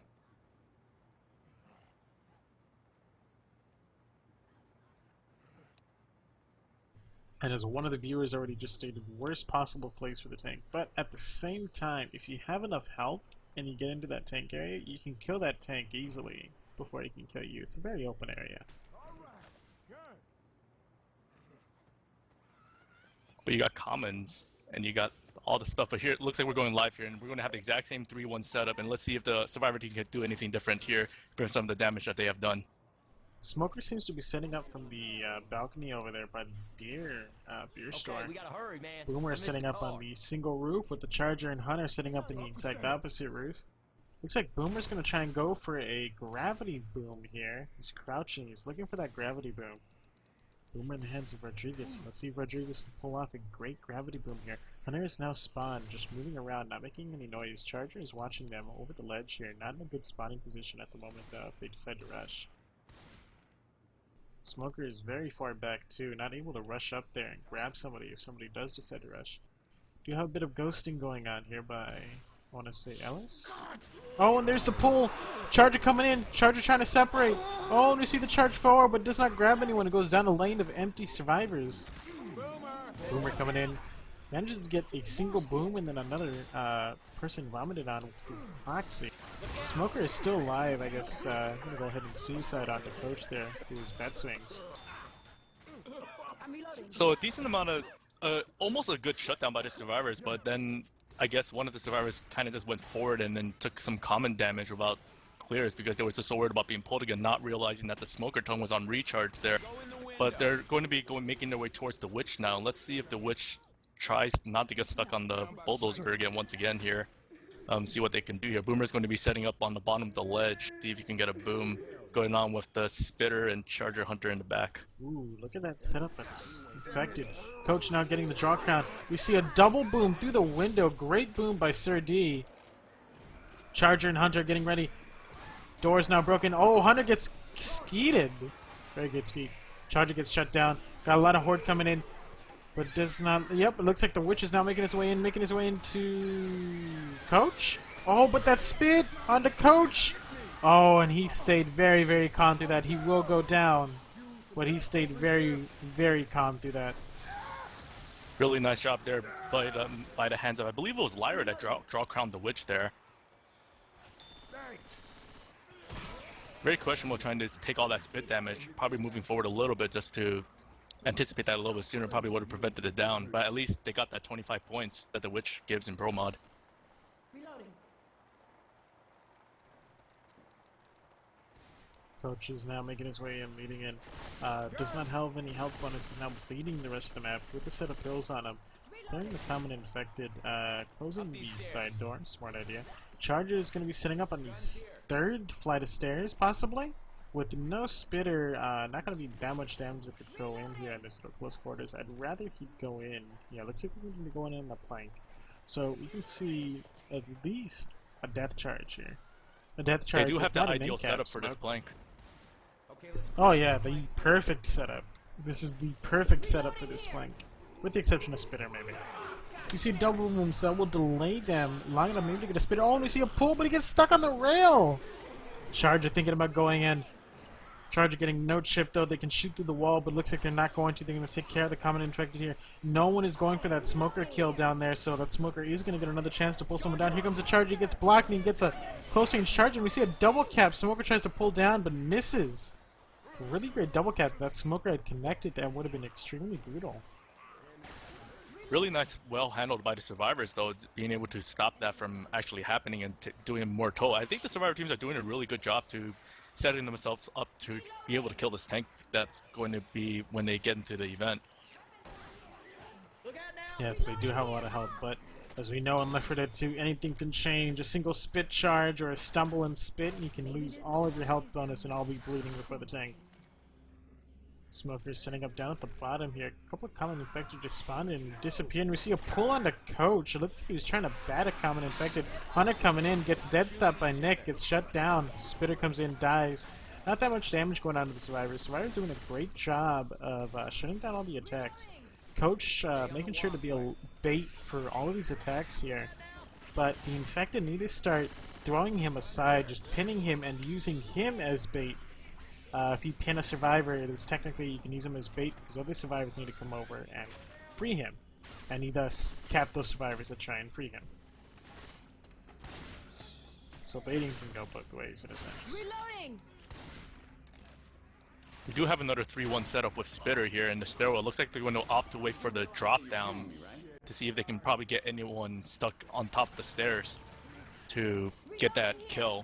And as one of the viewers already just stated, worst possible place for the tank. But at the same time, if you have enough health and you get into that tank area, you can kill that tank easily before he can kill you. It's a very open area. But you got commons, and you got all the stuff. But here, it looks like we're going live here, and we're going to have the exact same 3-1 setup. And let's see if the Survivor team can do anything different here for some of the damage that they have done. Smoker seems to be setting up from the balcony over there by the beer store. We gotta hurry, man. Boomer is setting up on the single roof, with the Charger and Hunter setting up in the exact opposite roof. Looks like Boomer's going to try and go for a gravity boom here. He's crouching. He's looking for that gravity boom. Boomer in the hands of Rodriguez. Let's see if Rodriguez can pull off a great gravity boom here. Hunter is now spawned, just moving around, not making any noise. Charger is watching them over the ledge here. Not in a good spawning position at the moment, though, if they decide to rush. Smoker is very far back too, not able to rush up there and grab somebody if somebody does decide to rush. Do have a bit of ghosting going on here by, I want to say, Ellis? Oh, and there's the pull! Charger coming in! Charger trying to separate! Oh, and we see the charge forward, but does not grab anyone. It goes down a lane of empty survivors. Boomer coming in. Manages to get a single boom and then another person vomited on with the Foxy. Smoker is still alive, I guess. I'm gonna go ahead and suicide on the coach there through his bat swings. So a decent amount of, almost a good shutdown by the Survivors, but then I guess one of the Survivors kind of just went forward and then took some common damage without clears because they were just so worried about being pulled again, not realizing that the Smoker tongue was on recharge there. But they're going to be making their way towards the Witch now. Let's see if the Witch tries not to get stuck on the bulldozer again once again here. See what they can do here. Boomer's going to be setting up on the bottom of the ledge. See if you can get a boom going on with the Spitter and Charger Hunter in the back. Ooh, look at that setup. It's infected. Coach now getting the draw crown. We see a double boom through the window. Great boom by Sir D. Charger and Hunter getting ready. Door's now broken. Oh, Hunter gets skeeted. Very good skeet. Charger gets shut down. Got a lot of horde coming in. But does not. Yep, it looks like the Witch is now making his way into Coach. Oh, but that spit onto Coach. Oh, and he stayed very, very calm through that. He will go down, but he stayed very, very calm through that. Really nice job there by the hands of, I believe it was Lyra that draw crowned the witch there. Very questionable trying to take all that spit damage, probably moving forward a little bit just to anticipate that a little bit sooner, probably would have prevented it down, but at least they got that 25 points that the witch gives in pro mod. Coach is now making his way in, leading in. Does not have any health bonuses, now bleeding the rest of the map with a set of pills on him. Clearing the common infected, closing the side door, smart idea. Charger is going to be setting up on the third flight of stairs, possibly? With no spitter, not going to be that much damage if it go in here in this little close quarters. I'd rather he go in. Yeah, let's see if we can be going in the plank. So we can see at least a death charge here. A death charge. They do have the ideal setup setup for this plank. Oh yeah, the perfect setup. This is the perfect setup for this flank. With the exception of spitter, maybe. You see double moves that will delay them long enough maybe to get a spitter. Oh, and we see a pull, but he gets stuck on the rail! Charger thinking about going in. Charger getting no chip though. They can shoot through the wall, but looks like they're not going to. They're going to take care of the common infected here. No one is going for that smoker kill down there, so that smoker is going to get another chance to pull someone down. Here comes a charger. He gets blocked and he gets a close range charge, and we see a double cap. Smoker tries to pull down, but misses. Really great double cap. If that smoker had connected, that would have been extremely brutal. Really nice, well handled by the survivors though, being able to stop that from actually happening and doing more toll. I think the survivor teams are doing a really good job to setting themselves up to be able to kill this tank that's going to be when they get into the event. Yes, they do have a lot of health, but as we know in Left 4 Dead 2, anything can change. A single spit charge or a stumble and spit, and you can lose all of your health bonus and all be bleeding before the tank. Smoker's setting up down at the bottom here. A couple of common infected just spawned and disappeared. And we see a pull on the coach. It looks like he was trying to bat a common infected. Hunter coming in, gets dead stopped by Nick, gets shut down. Spitter comes in, dies. Not that much damage going on to the survivors. Survivors doing a great job of shutting down all the attacks. Coach making sure to be a bait for all of these attacks here. But the infected need to start throwing him aside, just pinning him and using him as bait. If you pin a survivor, it is technically you can use him as bait because other survivors need to come over and free him. And he thus cap those survivors that try and free him. So baiting can go both ways in a sense. Reloading. We do have another 3-1 setup with Spitter here in the stairwell. Looks like they're going to opt to wait for the drop down to see if they can probably get anyone stuck on top of the stairs to get that kill.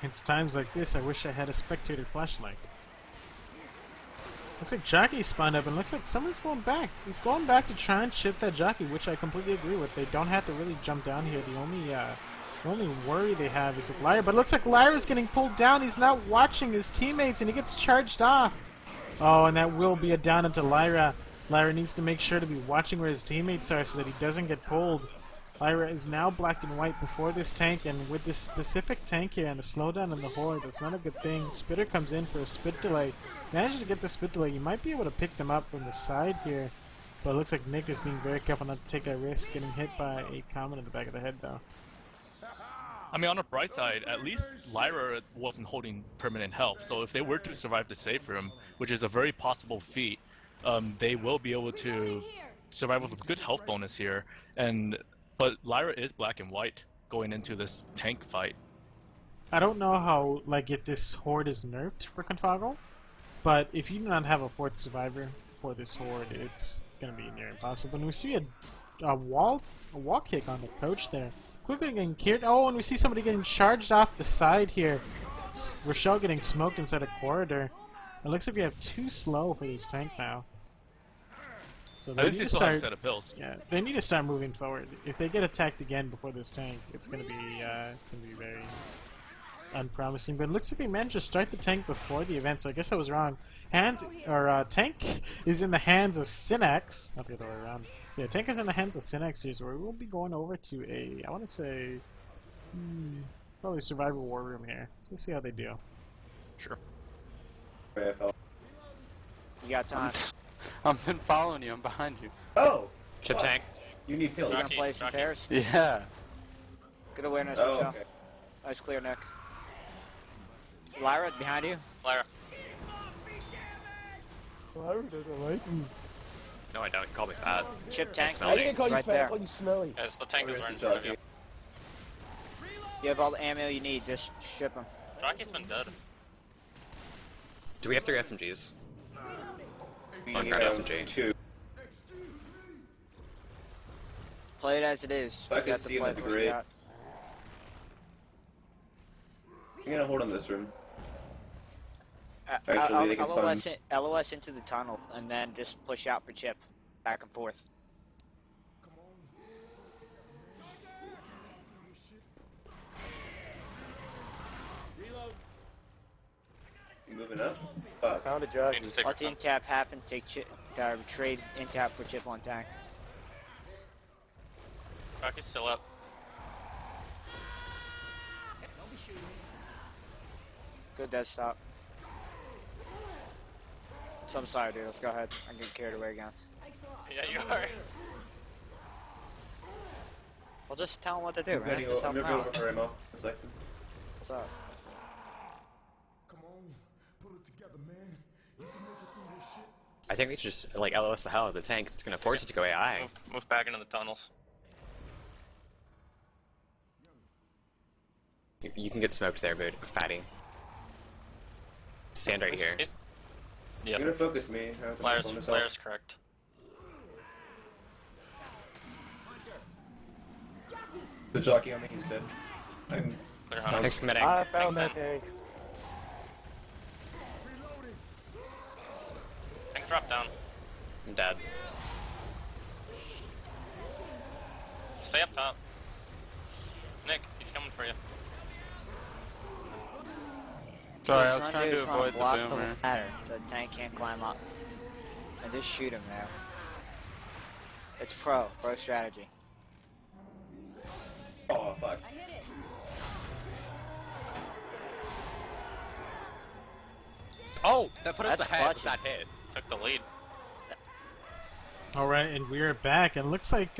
It's times like this I wish I had a spectator flashlight. Looks like Jockey spawned up and looks like somebody's going back. He's going back to try and chip that Jockey, which I completely agree with. They don't have to really jump down here. The only worry they have is with Lyra, but it looks like Lyra's getting pulled down. He's not watching his teammates and he gets charged off. Oh, and that will be a down into Lyra. Lyra needs to make sure to be watching where his teammates are so that he doesn't get pulled. Lyra is now black and white before this tank, and with this specific tank here and the slowdown in the horde, that's not a good thing. Spitter comes in for a spit delay. Manages to get the spit delay. You might be able to pick them up from the side here, but it looks like Nick is being very careful not to take that risk, getting hit by a common in the back of the head though. I mean, on the bright side, at least Lyra wasn't holding permanent health, so if they were to survive the safe room, which is a very possible feat, they will be able to survive with a good health bonus here. But Lyra is black and white going into this tank fight. I don't know how, if this horde is nerfed for Confoggle, but if you do not have a fourth survivor for this horde, it's gonna be near impossible. And we see a wall kick on the coach there. Quickly getting cleared. Oh, and we see somebody getting charged off the side here. Rochelle getting smoked inside a corridor. It looks like we have too slow for this tank now. So At least they still have a set of pills. Yeah, they need to start moving forward. If they get attacked again before this tank, it's gonna be very unpromising. But it looks like they managed to start the tank before the event, so I guess I was wrong. Tank is in the hands of Synax, not the other way around. Yeah, tank is in the hands of Synax here, so we will be going over to I want to say, probably Survivor War Room here. So let's see how they do. Sure. You got time. I've been following you. I'm behind you. Oh! Chip tank. You need pills. You gonna play some pairs? Yeah. Good awareness, Oh, Rochelle. okay. Nice clear, Nick. Lyra, behind you. Lyra. Lyra doesn't like me. No, I don't. You call me fat. Chip tank. smelly. I didn't call you Right fat, there. I called you smelly. Yes, the tank is right in front of you. You have all the ammo you need. Just ship them. Jockey's been dead. Do we have 3 SMGs? One grab SMG. 2. Play it as it is. I You can got to see in play the it what you grid. got. I'm gonna hold on this room. Actually, Actually, they can LOS into the tunnel and then just push out for chip, back and forth. You moving up? I found a jug. Need to take Let the in-tap happen. Take chip. Trade in-tap for chip on tank. Jockey's still up. Good dead stop. So I'm sorry, dude. Let's go ahead. I'm getting carried away again. Yeah, you are. Well, just tell them what to do, I'm man. Just help gonna them go out. over for ammo. Select them. What's up? I think we should just, like, LOS the hell out of the tank. It's gonna force it to go AI. Move back into the tunnels. You can get smoked there, but fatty. Stand right here. Yeah. You're gonna focus me. I have to Flyer's, focus on myself. Flyer's correct. The jockey on me, he's dead. I'm Clear hunter. Thanks, committing. I found Thanks, that tank. Tank drop down. I'm dead. Stay up top. Nick, he's coming for you. Sorry, I What was you trying wanna do to is wanna avoid the block boomer. ladder so the tank can't climb up. And just shoot him there. It's pro strategy. Oh fuck. Oh, that put us That's ahead with clutch. that hit. Took the lead. Alright, and we're back, and it looks like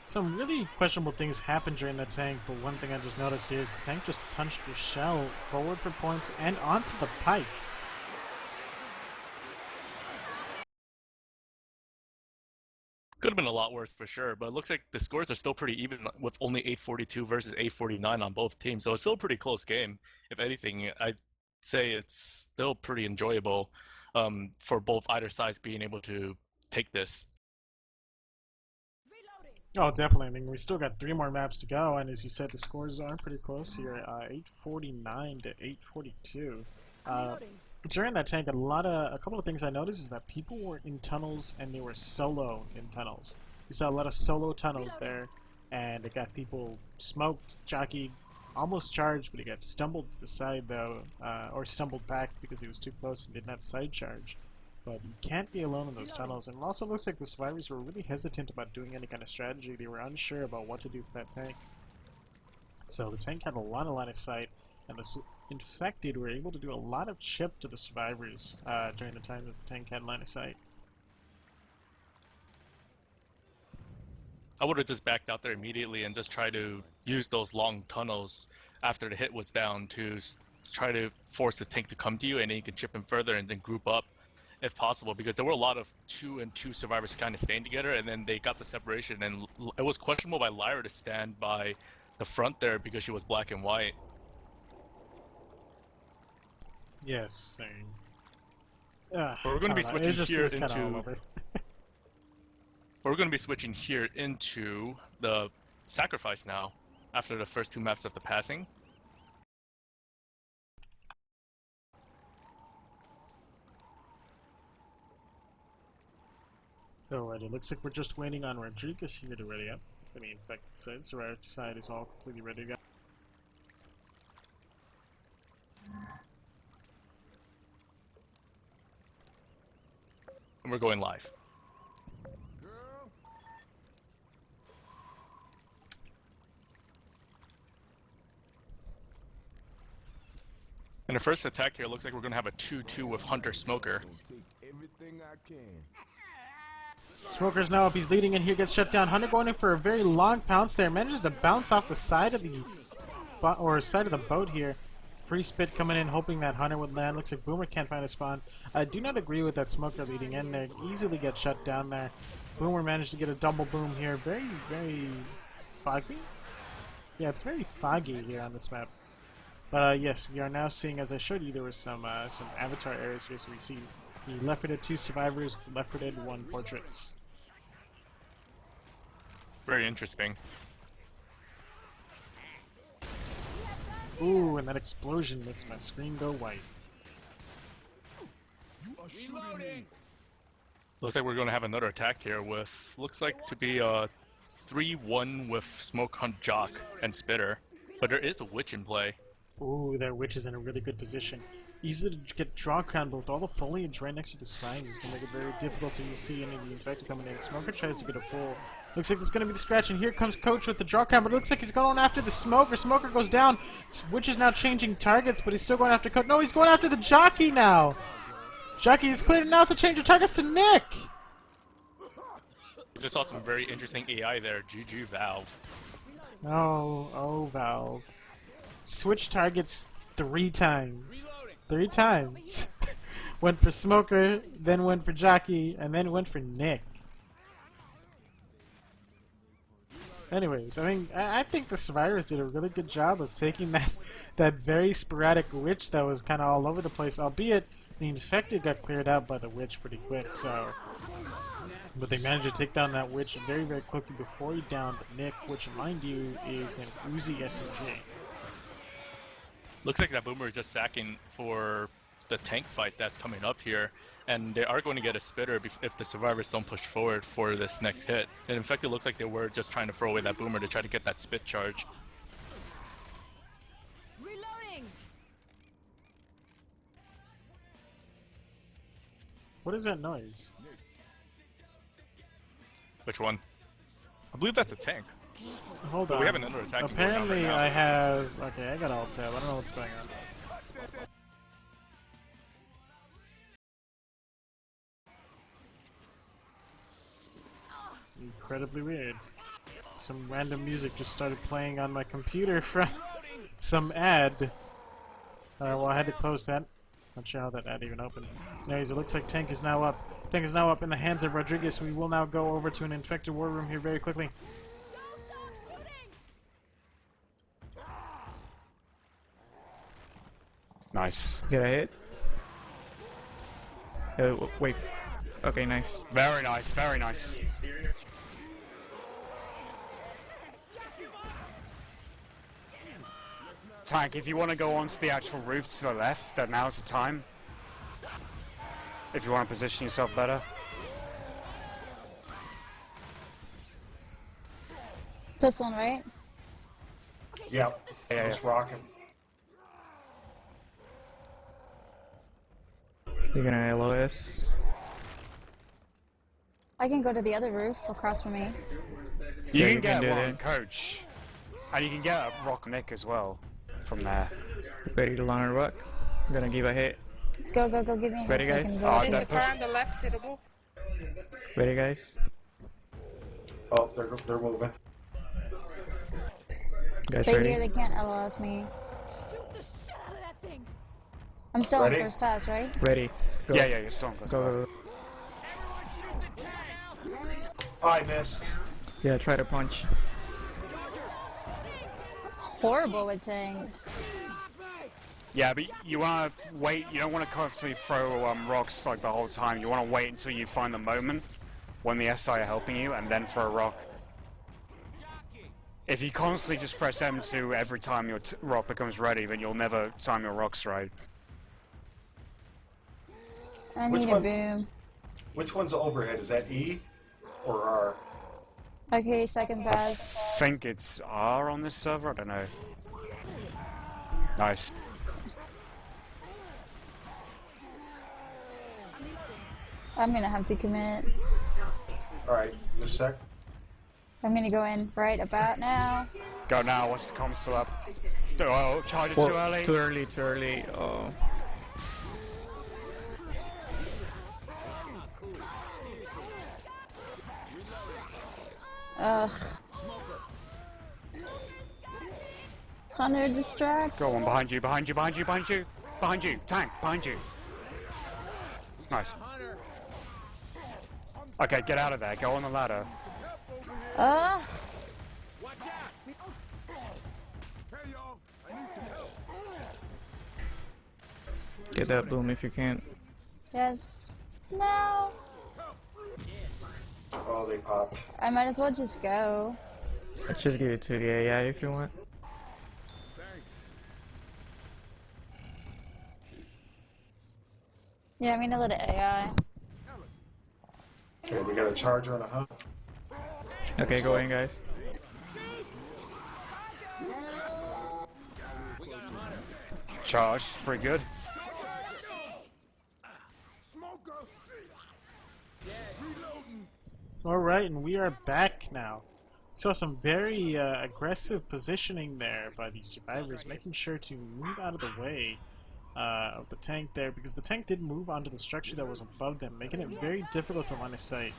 some really questionable things happened during the tank, but one thing I just noticed here is the tank just punched Rochelle forward for points and onto the pike. Could have been a lot worse for sure, but it looks like the scores are still pretty even with only 842 versus 849 on both teams, so it's still a pretty close game. If anything, I'd say it's still pretty enjoyable for both either sides being able to take this. Oh, definitely. I mean, we still got 3 more maps to go, and as you said, the scores are pretty close here. 849 to 842. During that tank, a couple of things I noticed is that people were in tunnels and they were solo in tunnels. You saw a lot of solo tunnels there, and it got people smoked. Jockey almost charged, but he got stumbled to the side though, or stumbled back because he was too close and did not side charge. But you can't be alone in those tunnels, and it also looks like the survivors were really hesitant about doing any kind of strategy. They were unsure about what to do for that tank. So the tank had a lot of line of sight, and the infected were able to do a lot of chip to the survivors during the time that the tank had line of sight. I would have just backed out there immediately and just tried to use those long tunnels after the hit was down to try to force the tank to come to you, and then you can chip him further and then group up if possible, because there were a lot of 2 and 2 survivors kind of staying together, and then they got the separation, and it was questionable by Lyra to stand by the front there because she was black and white. Yes, same. But we're going to be switching here into. We're going to be switching here into the sacrifice now, after the first 2 maps of the passing. Alright, it looks like we're just waiting on Rodriguez here to ready up. I mean, infected side, so our side is all completely ready to go. And we're going live. In the first attack here, it looks like we're going to have a 2-2 with Hunter Smoker. Smoker's now up, he's leading in here, gets shut down. Hunter going in for a very long pounce there, manages to bounce off the side of the side of the boat here. Free spit coming in, hoping that Hunter would land. Looks like Boomer can't find a spawn. I do not agree with that smoker leading in there. Easily get shut down there. Boomer managed to get a double boom here. Very, very foggy. Yeah, it's very foggy here on this map. But yes, we are now seeing, as I showed you, there were some avatar errors here. So we see the Left 4 Dead 2 survivors, Left 4 Dead 1 portraits. Very interesting. Ooh, and that explosion makes my screen go white. Looks like we're going to have another attack here with, looks like to be a 3-1 with Smoke Hunt Jock and Spitter. But there is a Witch in play. Ooh, that Witch is in a really good position. Easy to get draw crown, but with all the foliage right next to the spines, it's going to make it very difficult to see any of the infected coming in. Smoker tries to get a pull. Looks like there's going to be the scratch, and here comes Coach with the draw crown, but it looks like he's going after the Smoker. Smoker goes down. Witch is now changing targets, but he's still going after Coach. No, he's going after the Jockey now. Jockey is cleared, and now it's a change of targets to Nick. Just saw some very interesting AI there. GG Valve. Oh, Valve. Switch targets 3 times. 3 times. Went for Smoker, then went for Jockey, and then went for Nick. Anyways, I mean, I think the survivors did a really good job of taking that very sporadic Witch that was kind of all over the place, albeit the infected got cleared out by the Witch pretty quick, so... But they managed to take down that Witch very, very quickly before he downed Nick, which, mind you, is an Uzi SMG. Looks like that Boomer is just sacking for the tank fight that's coming up here, and they are going to get a spitter if the survivors don't push forward for this next hit. And in fact, it looks like they were just trying to throw away that Boomer to try to get that spit charge. Reloading. What is that noise? Which one? I believe that's a tank. Hold but on. We have another attack. Apparently, I have. Okay, I got alt tab. I don't know what's going on. Incredibly weird. Some random music just started playing on my computer from some ad. Well, I had to close that. Not sure how that ad even opened. Anyways, it looks like Tank is now up. Tank is now up in the hands of Rodriguez. We will now go over to an infected war room here very quickly. Nice. Get a hit. Wait. Okay, nice. Very nice, very nice. Tank, if you want to go onto the actual roof to the left, then now's the time. If you want to position yourself better. This one, right? Yep. Yeah, it's rocking. You're gonna LOS. I can go to the other roof across from me. You Yeah, can get do one that. Coach. And you can get a Rock Nick as well from there. Ready to launch a rock. I'm gonna give a hit. Go, give me a Ready, hit so I guys? can go. Oh, Is don't the push. car on the left hittable? Ready, guys? Oh, they're moving. Guys Stay ready? here, they can't LOS me. I'm still Ready? on first pass, right? Ready. Go. Yeah, you're strong. Go. I missed. Yeah, try to punch. Horrible with tanks. Yeah, but you want to wait. You don't want to constantly throw rocks like the whole time. You want to wait until you find the moment when the SI are helping you, and then throw a rock. If you constantly just press M2 every time your rock becomes ready, then you'll never time your rocks right. I Which need one? a boom. Which one's overhead? Is that E or R? Okay, second I pass. think it's R on this server. I don't know. Nice. I'm gonna have to commit. Alright, just a sec. I'm gonna go in right about now. Go now. What's the comms still up? Oh, charge it Well, too early. Too early. Oh. Ugh. Hunter distract. Go on, behind you, behind you, behind you, behind you, behind you, tank, behind you. Nice. Okay, get out of there. Go on the ladder. Get that boom if you can. Yes. No. Oh, they popped. I might as well just go. I just give it to the AI if you want. Yeah, I'm gonna let it AI. Okay, we got a charger and a hunt. Okay, go in, guys. Charge, pretty good. Alright, and we are back now. Saw some very aggressive positioning there by the survivors, making sure to move out of the way of the tank there, because the tank did move onto the structure that was above them, making it very difficult to line of sight.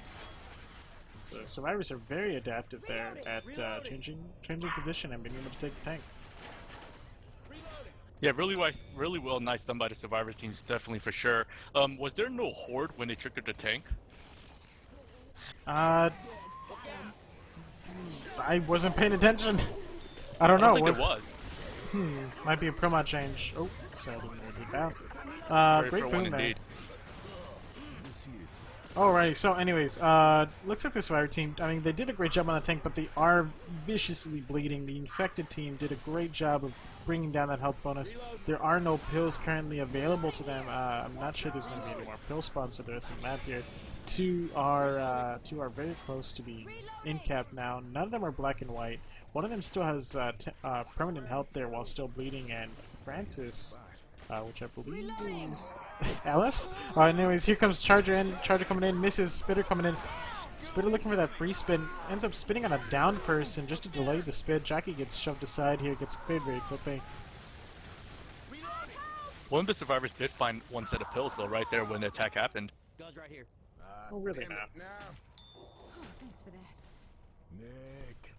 So survivors are very adaptive there at changing position and being able to take the tank. Yeah, really well, nice done by the survivor teams, definitely for sure. Was there no horde when they triggered the tank? I wasn't paying attention. I don't know. I think there was. Might be a promo change. Oh, sorry, I didn't know it down. Very Great fair boom one there. indeed. Alright, so anyways, looks like the survivor team, I mean, they did a great job on the tank, but they are viciously bleeding. The infected team did a great job of bringing down that health bonus. There are no pills currently available to them. I'm not sure there's going to be any more pill spawns for the rest of the map here. Two are very close to being in-capped now. None of them are black and white. One of them still has permanent health there while still bleeding, and Francis, which I believe is Alice. Anyways, here comes Charger in. Charger coming in, misses. Spitter coming in. Spitter looking for that free spin. Ends up spinning on a downed person just to delay the spin. Jackie gets shoved aside here, gets cleared very quickly. One of the survivors did find one set of pills though, right there when the attack happened. Guns right here. Oh, really not. Oh, thanks for that.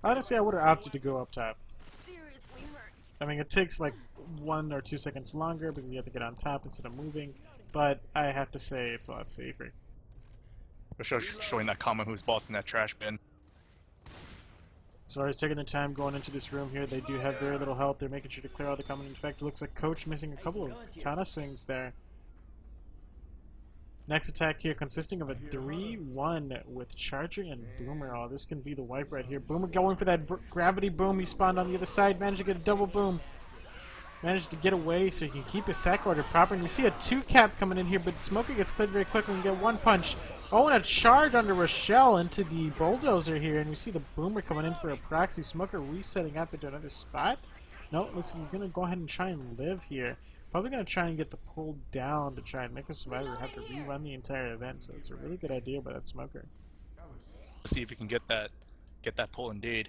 Honestly, I would have opted to go up top. Seriously hurts. I mean, it takes like 1 or 2 seconds longer because you have to get on top instead of moving, but I have to say it's a lot safer. For sure, showing that comment who's bossing that trash bin. As far as taking the time going into this room here, they do have very little health. They're making sure to clear all the common infect. It looks like Coach missing a couple of Tana swings there. Next attack here consisting of a 3-1 with Charger and Boomer. Oh, this can be the wipe right here. Boomer going for that gravity boom. He spawned on the other side. Managed to get a double boom. Managed to get away so he can keep his sack order proper. And you see a 2-cap coming in here, but Smoker gets cleared very quickly and get 1 punch. Oh, and a charge under Rochelle into the bulldozer here. And we see the Boomer coming in for a proxy. Smoker resetting up into another spot. No, it looks like he's going to go ahead and try and live here. Probably going to try and get the pull down to try and make a survivor have to rerun the entire event. So it's a really good idea by that Smoker. See if we can get that pull indeed.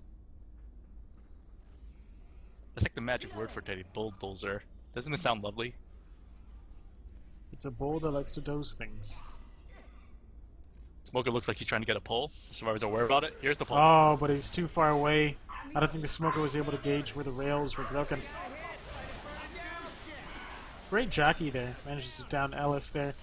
That's like the magic word for Teddy, bulldozer. Doesn't it sound lovely? It's a bull that likes to doze things. Smoker looks like he's trying to get a pull. Survivors are aware about it. Here's the pull. Oh, but he's too far away. I don't think the Smoker was able to gauge where the rails were broken. Great jockey there. Manages to down Ellis there.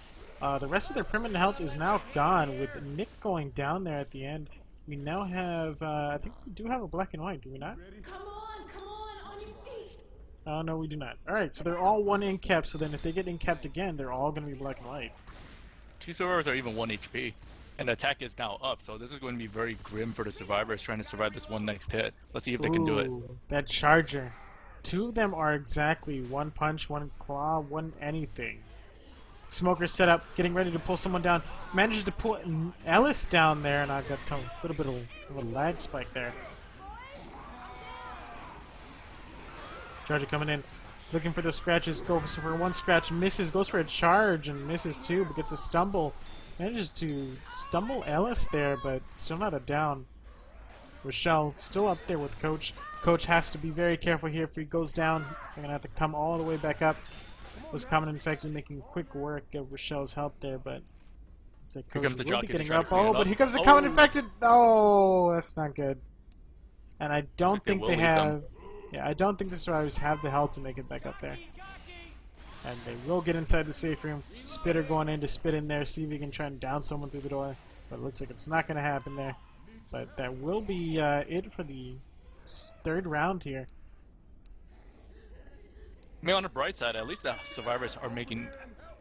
The rest of their permanent health is now gone, with Nick going down there at the end. We now have, I think we do have a black and white, do we not? Come on your feet. Oh, no, we do not. Alright, so they're all 1 in-cap, so then if they get in-capped again, they're all going to be black and white. 2 survivors are even 1 HP. And the attack is now up, so this is going to be very grim for the survivors trying to survive this one next hit. Let's see if they can do it. That Charger. 2 of them are exactly 1 punch, 1 claw, 1 anything. Smoker set up, getting ready to pull someone down. Manages to pull Ellis down there, and I got some little bit of a lag spike there. Charger coming in, looking for the scratches. Goes for 1 scratch, misses. Goes for a charge and misses too, but gets a stumble. Manages to stumble Ellis there, but still not a down. Rochelle still up there with Coach. Coach has to be very careful here. If he goes down, they're gonna have to come all the way back up. Was common infected, making quick work of Rochelle's help there, but it's like Coach will be getting up. Oh, but here comes the common infected. Oh, that's not good. And I don't think they have. Yeah, I don't think the survivors have the health to make it back up there. And they will get inside the safe room. Spitter going in to spit in there, see if he can try and down someone through the door. But it looks like it's not going to happen there. But that will be it for the third round here. I mean, on the bright side, at least the survivors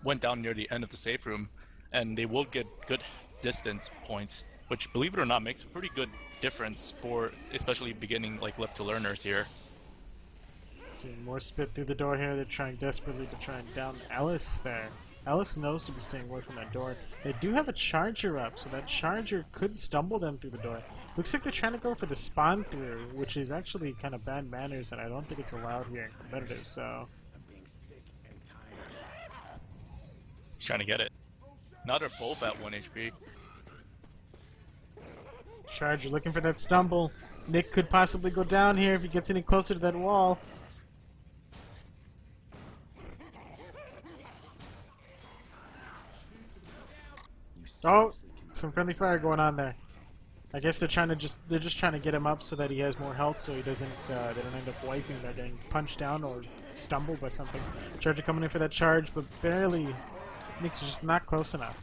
went down near the end of the safe room, and they will get good distance points, which, believe it or not, makes a pretty good difference for especially beginning like Left2Learners here. Seeing more spit through the door here. They're trying desperately to try and down Ellis there. Ellis knows to be staying away from that door. They do have a charger up, so that charger could stumble them through the door. Looks like they're trying to go for the spawn through, which is actually kind of bad manners, and I don't think it's allowed here in competitive, so... He's trying to get it. Now they're both at 1 HP. Charger looking for that stumble. Nick could possibly go down here if he gets any closer to that wall. Oh, some friendly fire going on there. I guess they're just trying to get him up so that he has more health, so he doesn't they don't end up wiping or getting punched down or stumbled by something. Charger coming in for that charge, but barely. Nick's just not close enough.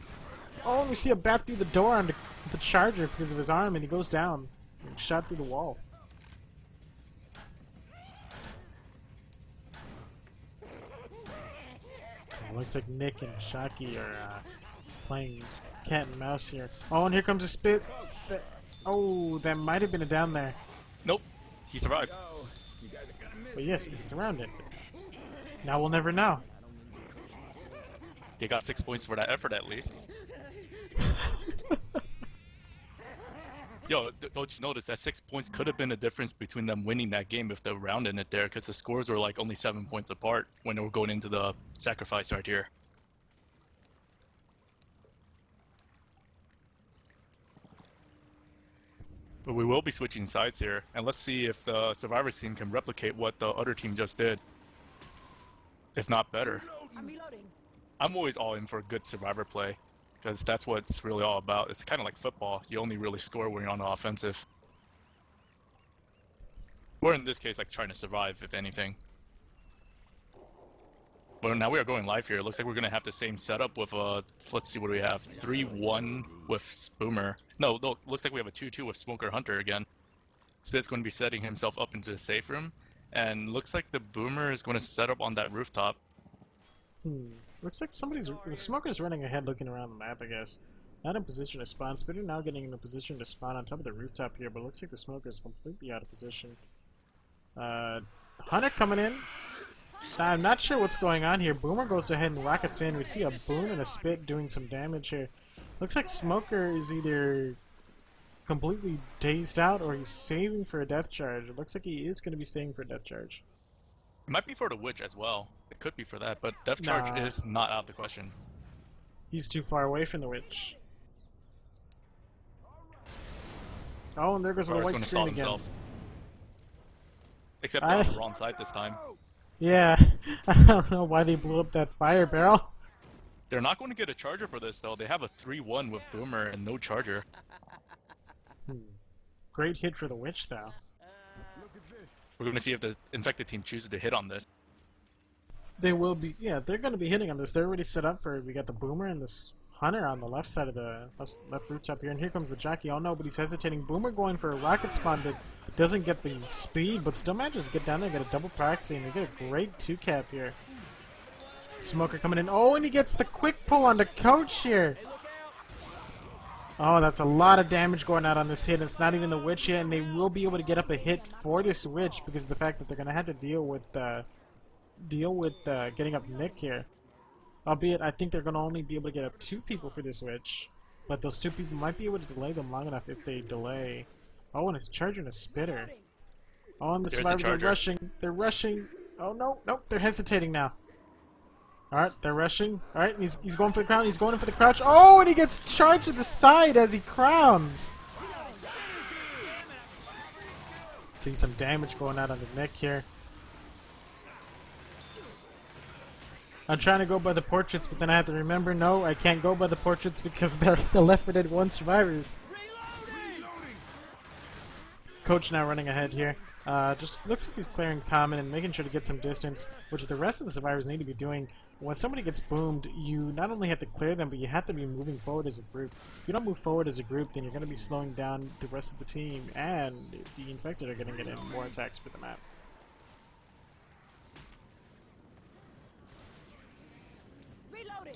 Oh, and we see a bat through the door on the Charger because of his arm, and he goes down and shot through the wall. It looks like Nick and Shocky are playing cat and mouse here. Oh, and here comes a spit. Oh, that might have been a down there. Nope, he survived. But yes, he's around it. Now we'll never know. They got 6 points for that effort at least. Yo, don't you notice that 6 points could have been the difference between them winning that game if the round ended there, because the scores were like only 7 points apart when they were going into the sacrifice right here. But we will be switching sides here, and let's see if the Survivors team can replicate what the other team just did. If not better. I'm always all in for good Survivor play, because that's what it's really all about. It's kind of like football. You only really score when you're on the offensive. Or in this case, like trying to survive, if anything. But now we are going live here. It looks like we're going to have the same setup with, let's see what we have. 3-1 with Spoomer. No, looks like we have a 2-2 with Smoker Hunter again. Spit's going to be setting himself up into the safe room. And looks like the Boomer is going to set up on that rooftop. Looks like the Smoker's running ahead looking around the map, I guess. Not in position to spawn. Spitter now getting in a position to spawn on top of the rooftop here, but it looks like the Smoker's completely out of position. Hunter coming in. I'm not sure what's going on here. Boomer goes ahead and rockets in. We see a boom and a spit doing some damage here. Looks like Smoker is either completely dazed out or he's saving for a death charge. It looks like he is going to be saving for a death charge. It might be for the Witch as well. It could be for that, but death charge is not out of the question. He's too far away from the Witch. Oh, and there goes the white screen again. Themselves. Except they're on the wrong side this time. Yeah, I don't know why they blew up that fire barrel. They're not going to get a charger for this, though. They have a 3-1 with Boomer and no charger. Great hit for the Witch, though. We're going to see if the infected team chooses to hit on this. They will be, yeah, they're going to be hitting on this. They're already set up for it. We got the Boomer and this Hunter on the left side of the left rooftop here, and here comes the Jockey. Oh no, but he's hesitating. Boomer going for a rocket spawn that doesn't get the speed, but still manages to get down there, get a double proxy, and they get a great 2-cap here. Smoker coming in. Oh, and he gets the quick pull on the coach here. Oh, that's a lot of damage going out on this hit. It's not even the Witch yet, and they will be able to get up a hit for this Witch because of the fact that they're going to have to deal with getting up Nick here. Albeit, I think they're going to only be able to get up 2 people for this Witch. But those 2 people might be able to delay them long enough if they delay. Oh, and it's charging a Spitter. Oh, and the survivors are rushing. They're rushing. Oh, no. Nope, they're hesitating now. Alright, they're rushing. Alright, he's going for the crown. He's going in for the crouch. Oh, and he gets charged to the side as he crowns. See some damage going out on the neck here. I'm trying to go by the portraits, but then I have to remember, no, I can't go by the portraits because they're the Left 4 Dead 1 survivors. Coach now running ahead here. Just looks like he's clearing common and making sure to get some distance, which the rest of the survivors need to be doing. When somebody gets boomed, you not only have to clear them, but you have to be moving forward as a group. If you don't move forward as a group, then you're going to be slowing down the rest of the team, and the infected are going to get in more attacks for the map. Reloading.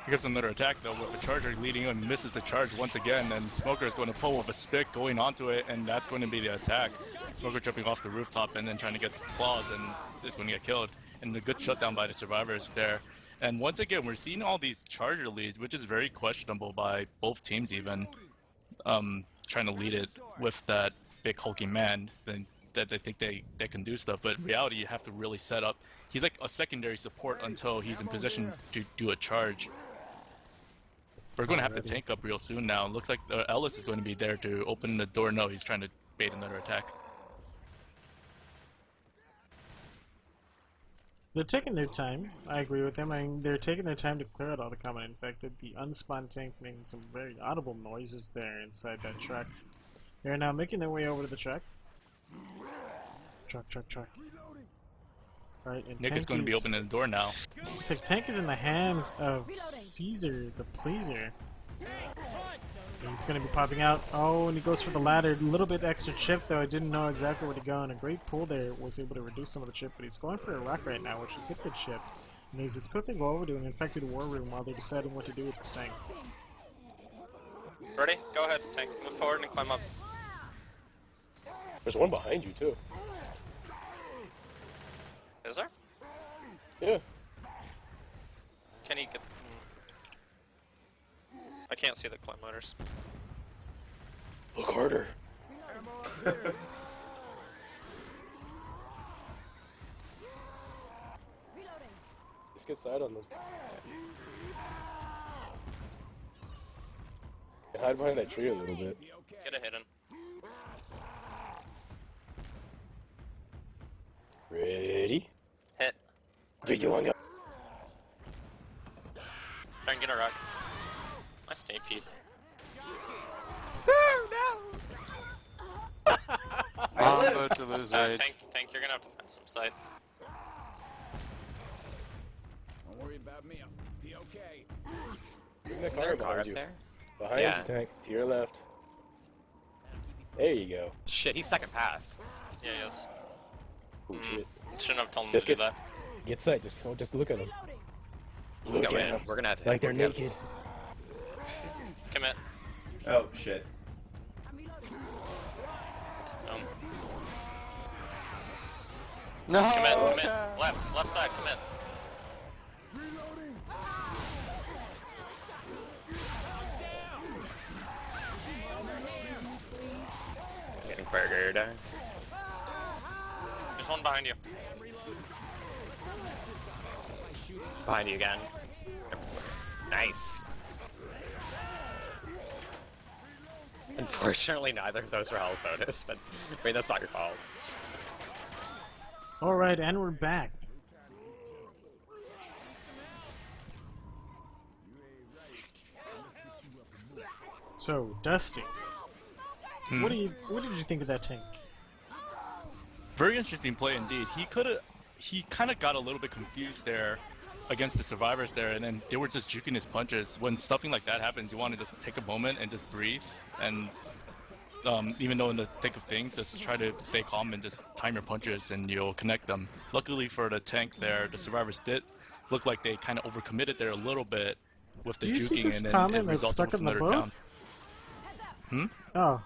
He gets another attack though with a charger leading him, misses the charge once again, and Smoker is going to pull with a spick going onto it, and that's going to be the attack. Smoker jumping off the rooftop and then trying to get some claws, and is going to get killed. And a good shutdown by the survivors there. And once again, we're seeing all these charger leads, which is very questionable by both teams even. Trying to lead it with that big hulking man, then that they think they can do stuff, but in reality you have to really set up. He's like a secondary support until he's in position to do a charge. We're going to have to tank up real soon now. Looks like Ellis is going to be there to open the door. No, he's trying to bait another attack. They're taking their time. I agree with them. I mean, they're taking their time to clear out all the common infected. The unspawned tank making some very audible noises there inside that truck. They're now making their way over to the truck. Truck. Right, and Nick is going to be opening the door now. Looks like tank is in the hands of Caesar, the pleaser. He's going to be popping out. Oh, and he goes for the ladder. A little bit extra chip, though. I didn't know exactly where to go, and a great pull there was able to reduce some of the chip, but he's going for a rock right now, which will get the chip. And he's quickly go over to an infected war room while they're deciding what to do with this tank. Ready? Go ahead, tank. Move forward and climb up. There's one behind you, too. Is there? Yeah. Can he get... I can't see the climb ladders. Look harder. Let's get side on them. Hide behind that tree a little bit. Get a hidden. Ready? Hit. 3, 2, 1, go. Try and get a rock. Nice tape feed. I'm about to lose rage. Tank, you're gonna have to find some sight. Don't worry about me. I'll be okay. Bring that Is there car a car behind up you. there? Behind Yeah. you, tank. To your left. There you go. Shit, he's second pass. Yeah, yes. Oh shit. Shouldn't have told him Just to do that. Get sight. Just look at them. Look Yeah, at them. we're gonna have to Like they're we're gonna- naked. Commit. Oh shit. Just boom. No! Commit. Left side, commit. Getting burger down. There's one behind you. Behind you again. Nice. Unfortunately, neither of those were health bonus, but I mean, that's not your fault. Alright, and we're back. So, Dusty, what did you think of that tank? Very interesting play indeed. He kind of got a little bit confused there against the survivors there, and then they were just juking his punches. When stuffing like that happens, you want to just take a moment and just breathe, and even though in the thick of things, just try to stay calm and just time your punches, and you'll connect them. Luckily for the tank there, the survivors did look like they kind of overcommitted there a little bit with the Do you see juking, this and then comment it that's resulted stuck with in the another boat? down. Hmm? Oh,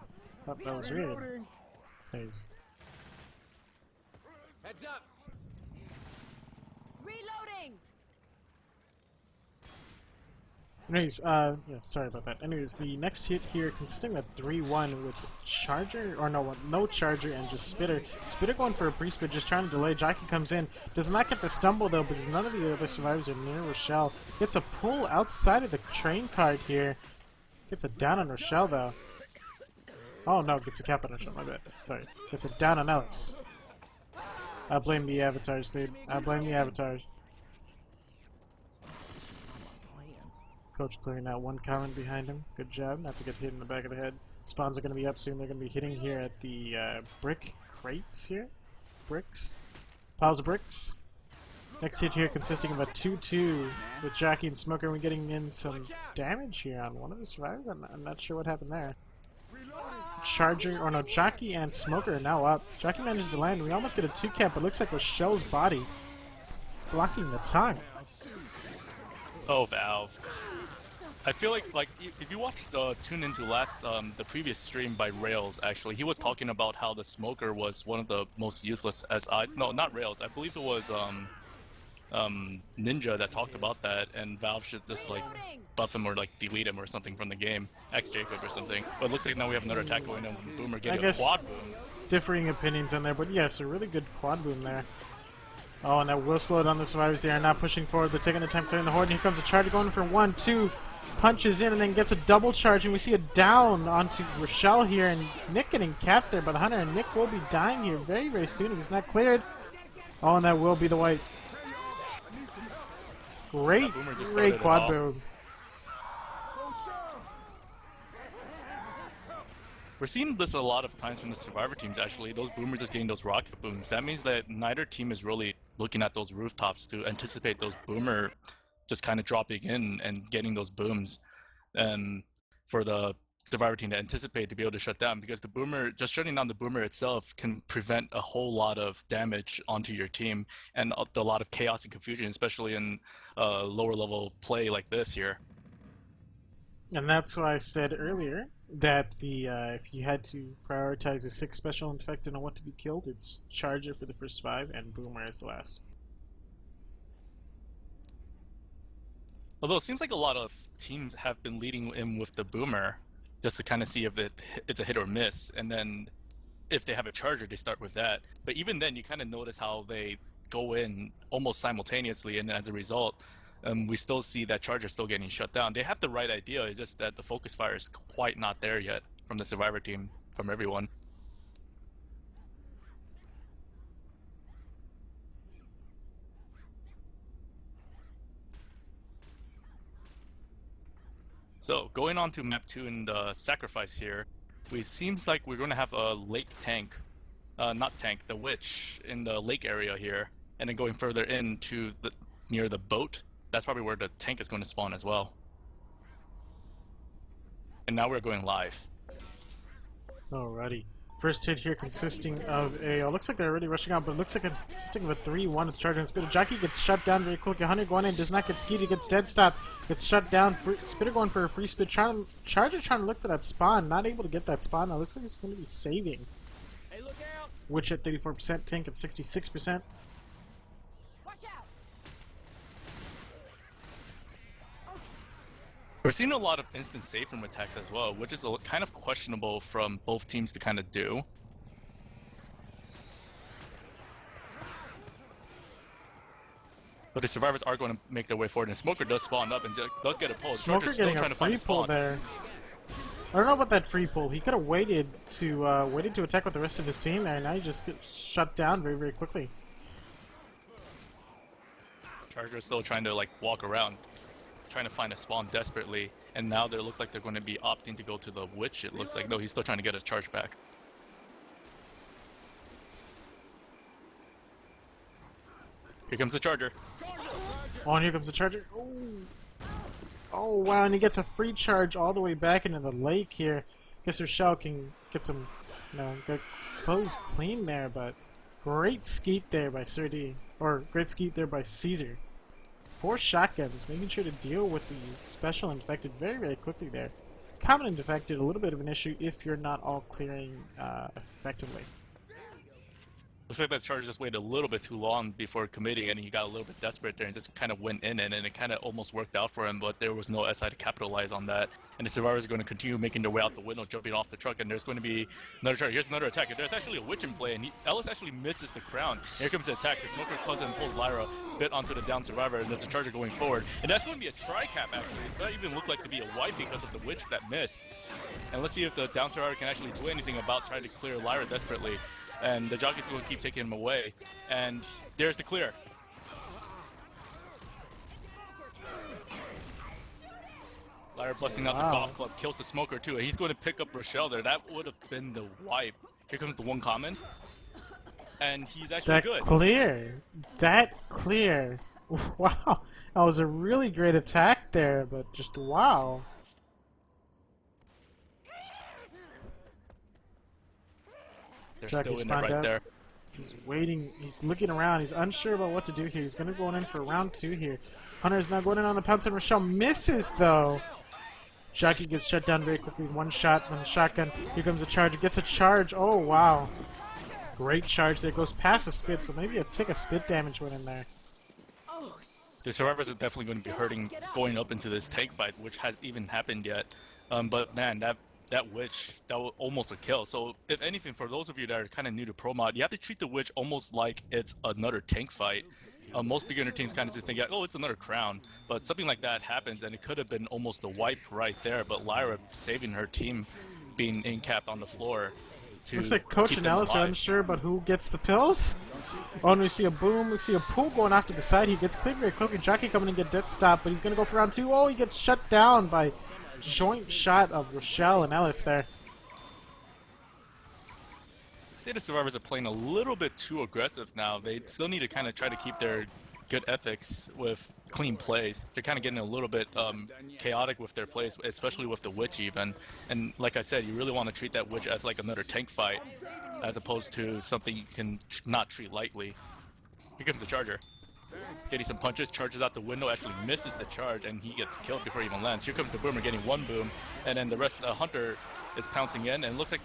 that was weird. Nice. Heads up. Reloading. Anyways, yeah, sorry about that. Anyways, the next hit here consisting of 3-1 with Charger, or no Charger and just Spitter. Spitter going for a pre-spit, just trying to delay. Jockey comes in, does not get the stumble though, because none of the other survivors are near Rochelle. Gets a pull outside of the train card here. Gets a down on Rochelle though. Oh no, gets a cap on Rochelle, my bad. Sorry. Gets a down on Ellis. I blame the avatars, dude. I blame the avatars. Coach clearing out one comment behind him. Good job, not to get hit in the back of the head. Spawns are going to be up soon. They're going to be hitting here at the brick crates here. Bricks. Piles of bricks. Next hit here consisting of a 2-2 with Jockey and Smoker. We're getting in some damage here on one of the survivors. I'm not sure what happened there. Charger, or no, Jockey and Smoker are now up. Jockey manages to land. We almost get a 2-cap, but looks like Rochelle's body blocking the tongue. Oh, Valve. I feel like if you watched tune into the previous stream by Rails, actually, he was talking about how the Smoker was one of the most useless SI. No, not Rails. I believe it was Ninja that talked about that, and Valve should just like buff him or like delete him or something from the game, X Jacob or something. But it looks like now we have another attack going on with Boomer getting a quad boom. Differing opinions on there, but yes, a really good quad boom there. Oh, and that will slow down the survivors. They are not pushing forward. They're taking the time clearing the horde, and here comes a charge going for 1-2. Punches in and then gets a double charge, and we see a down onto Rochelle here, and Nick getting capped there by the hunter, and Nick will be dying here very, very soon if he's not cleared. Oh, and that will be the wipe. Great, great quad boom. We're seeing this a lot of times from the survivor teams, actually. Those boomers just getting those rocket booms. That means that neither team is really looking at those rooftops to anticipate those boomer just kind of dropping in and getting those booms for the survivor team to anticipate to be able to shut down, because the boomer, just shutting down the boomer itself can prevent a whole lot of damage onto your team and a lot of chaos and confusion, especially in lower level play like this here. And that's why I said earlier that the if you had to prioritize a 6 special infected on what to be killed, it's Charger for the first 5 and Boomer as the last. Although it seems like a lot of teams have been leading in with the Boomer just to kind of see if it's a hit or miss, and then if they have a Charger, they start with that. But even then, you kind of notice how they go in almost simultaneously, and as a result, we still see that Charger still getting shut down. They have the right idea, it's just that the focus fire is quite not there yet from the survivor team, from everyone. So, going on to map 2 in the sacrifice here, it seems like we're going to have a lake tank, not tank, the witch in the lake area here, and then going further into near the boat, that's probably where the tank is going to spawn as well. And now we're going live. Alrighty. First hit here consisting of a, looks like they're already rushing out, but it looks like it's consisting of a 3-1 with Charger and Spitter. Jockey gets shut down very quickly. Hunter going in, does not get skied, he gets dead stopped, gets shut down. Spitter going for a free spit. Charger trying to look for that spawn, not able to get that spawn. Now looks like he's going to be saving. Hey, look out! Witch at 34%, Tank at 66%. Watch out! We're seeing a lot of instant save room attacks as well, which is kind of questionable from both teams to kind of do. But the survivors are going to make their way forward, and Smoker does spawn up and does get a pull. Smoker getting a free pull there. I don't know about that free pull. He could have waited to attack with the rest of his team there, and now he just gets shut down very, very quickly. Charger is still trying to like walk around, trying to find a spawn desperately, and now they look like they're going to be opting to go to the witch. It looks like no, he's still trying to get his charge back. Here comes the Charger. Oh, and here comes the Charger. Oh. Oh, wow, and he gets a free charge all the way back into the lake here. Guess Rochelle can get some, get clothes clean there, but great skeet there by Sir D. Or great skeet there by Caesar. 4 shotguns, making sure to deal with the special infected very, very quickly there. Common infected, a little bit of an issue if you're not all clearing effectively. Looks like that Charger just waited a little bit too long before committing, and he got a little bit desperate there and just kind of went in, and it kind of almost worked out for him, but there was no SI to capitalize on that. And the survivors are going to continue making their way out the window, jumping off the truck, and there's going to be another Charger. Here's another attack. There's actually a witch in play, and Ellis actually misses the crown. Here comes the attack. The Smoker comes and pulls Lyra, spit onto the down survivor, and there's a Charger going forward. And that's going to be a tri-cap, actually. It doesn't even look like to be a wipe because of the witch that missed. And let's see if the down survivor can actually do anything about trying to clear Lyra desperately. And the jockey's going to keep taking him away. And there's the clear. Lyra busting out the golf club, kills the smoker too. He's going to pick up Rochelle there. That would have been the wipe. Here comes the one common. And he's actually good. Clear. That clear. Wow. That was a really great attack there, but just wow. They're Jackie still in there right there. He's waiting. He's looking around. He's unsure about what to do here. He's going to go in for round 2 here. Hunter is now going in on the pounce, and Rochelle misses, though. Jackie gets shut down very quickly. One shot from the shotgun. Here comes a charge. He gets a charge. Oh, wow. Great charge there. Goes past the spit, so maybe a tick of spit damage went in there. The survivors are definitely going to be hurting going up into this tank fight, which has even happened yet. But man, that witch, that was almost a kill. So if anything, for those of you that are kind of new to Pro Mod, you have to treat the witch almost like it's another tank fight. Most beginner teams kind of just think, oh, it's another crown. But something like that happens, and it could have been almost a wipe right there. But Lyra saving her team being in-capped on the floor. Looks like Coach and Alice are unsure about who gets the pills. Oh, and we see a boom. We see a pool going off to the side. He gets cleared very quickly. Jockey coming and get death stop, but he's going to go for round 2. Oh, he gets shut down by joint shot of Rochelle and Ellis there. I say the survivors are playing a little bit too aggressive now. They still need to kind of try to keep their good ethics with clean plays. They're kind of getting a little bit chaotic with their plays, especially with the witch even. And like I said, you really want to treat that witch as like another tank fight, as opposed to something you can not treat lightly. Here comes the charger. Getting some punches, charges out the window, actually misses the charge, and he gets killed before he even lands. Here comes the boomer getting one boom, and then the rest of the hunter is pouncing in, and it looks like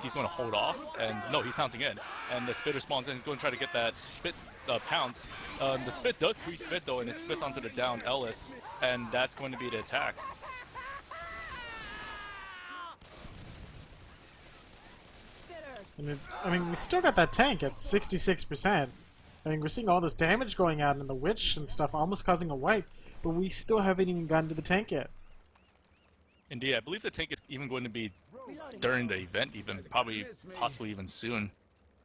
he's going to hold off, and no, he's pouncing in. And the spitter spawns in, he's going to try to get that spit pounce. The spit does pre-spit though, and it spits onto the down Ellis, and that's going to be the attack. And I mean, we still got that tank at 66%. I mean, we're seeing all this damage going out and the witch and stuff almost causing a wipe, but we still haven't even gotten to the tank yet. Indeed, I believe the tank is even going to be during the event, even possibly even soon.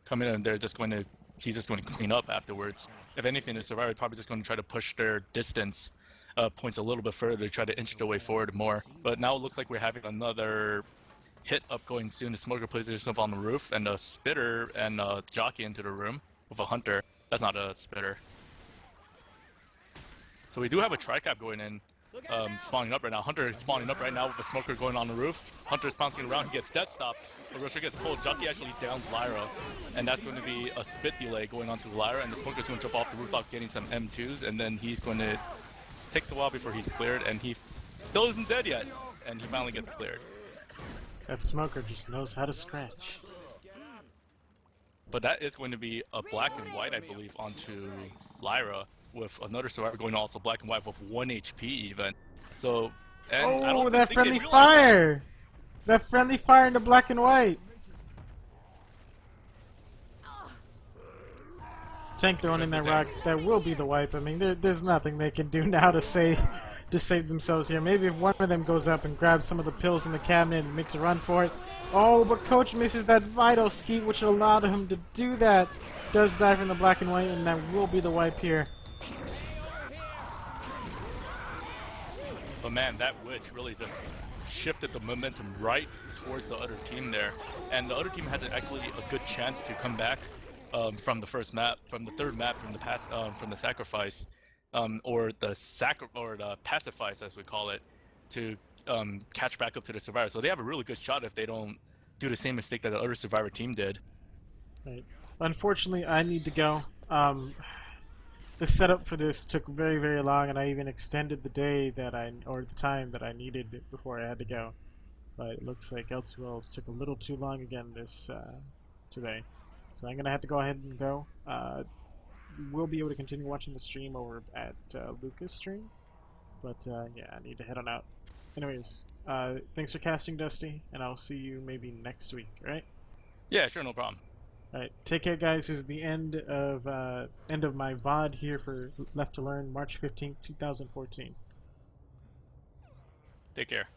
Come in and he's just going to clean up afterwards. If anything, the survivor is probably just going to try to push their distance points a little bit further to try to inch their way forward more. But now it looks like we're having another hit up going soon. The smoker places herself on the roof, and a spitter and a jockey into the room with a hunter. That's not a spitter. So we do have a tri-cap going in. Spawning up right now. Hunter is spawning up right now with a smoker going on the roof. Hunter's bouncing around. He gets death stop. The Rocher gets pulled. Jockey actually downs Lyra. And that's going to be a spit delay going on to Lyra. And the smoker's going to jump off the rooftop getting some M2s. And then he's going to... Takes a while before he's cleared. And he still isn't dead yet. And he finally gets cleared. That smoker just knows how to scratch. But that is going to be a black and white, I believe, onto Lyra, with another survivor going also black and white with 1 HP even. So, and oh, I don't that think friendly fire! That friendly fire into black and white! Tank throwing in that rock, that will be the wipe. I mean, there's nothing they can do now to save themselves here. Maybe if one of them goes up and grabs some of the pills in the cabinet and makes a run for it. Oh, but Coach misses that vital skeet, which allowed him to do that. Does die from the black and white, and that will be the wipe here. But man, that witch really just shifted the momentum right towards the other team there. And the other team has actually a good chance to come back from the first map, from the third map, from the from the sacrifice, or the pacifice as we call it, to catch back up to the survivor. So they have a really good shot if they don't do the same mistake that the other survivor team did. Right. Unfortunately, I need to go. The setup for this took very, very long, and I even extended the day or the time that I needed before I had to go. But it looks like L2L took a little too long again this today. So I'm gonna have to go ahead and go. We'll be able to continue watching the stream over at Lucas' stream. But yeah, I need to head on out. Anyways, thanks for casting, Dusty, and I'll see you maybe next week, right? Yeah, sure, no problem. Alright, take care, guys. This is the end of my VOD here for Left2Learn, March 15th, 2014. Take care.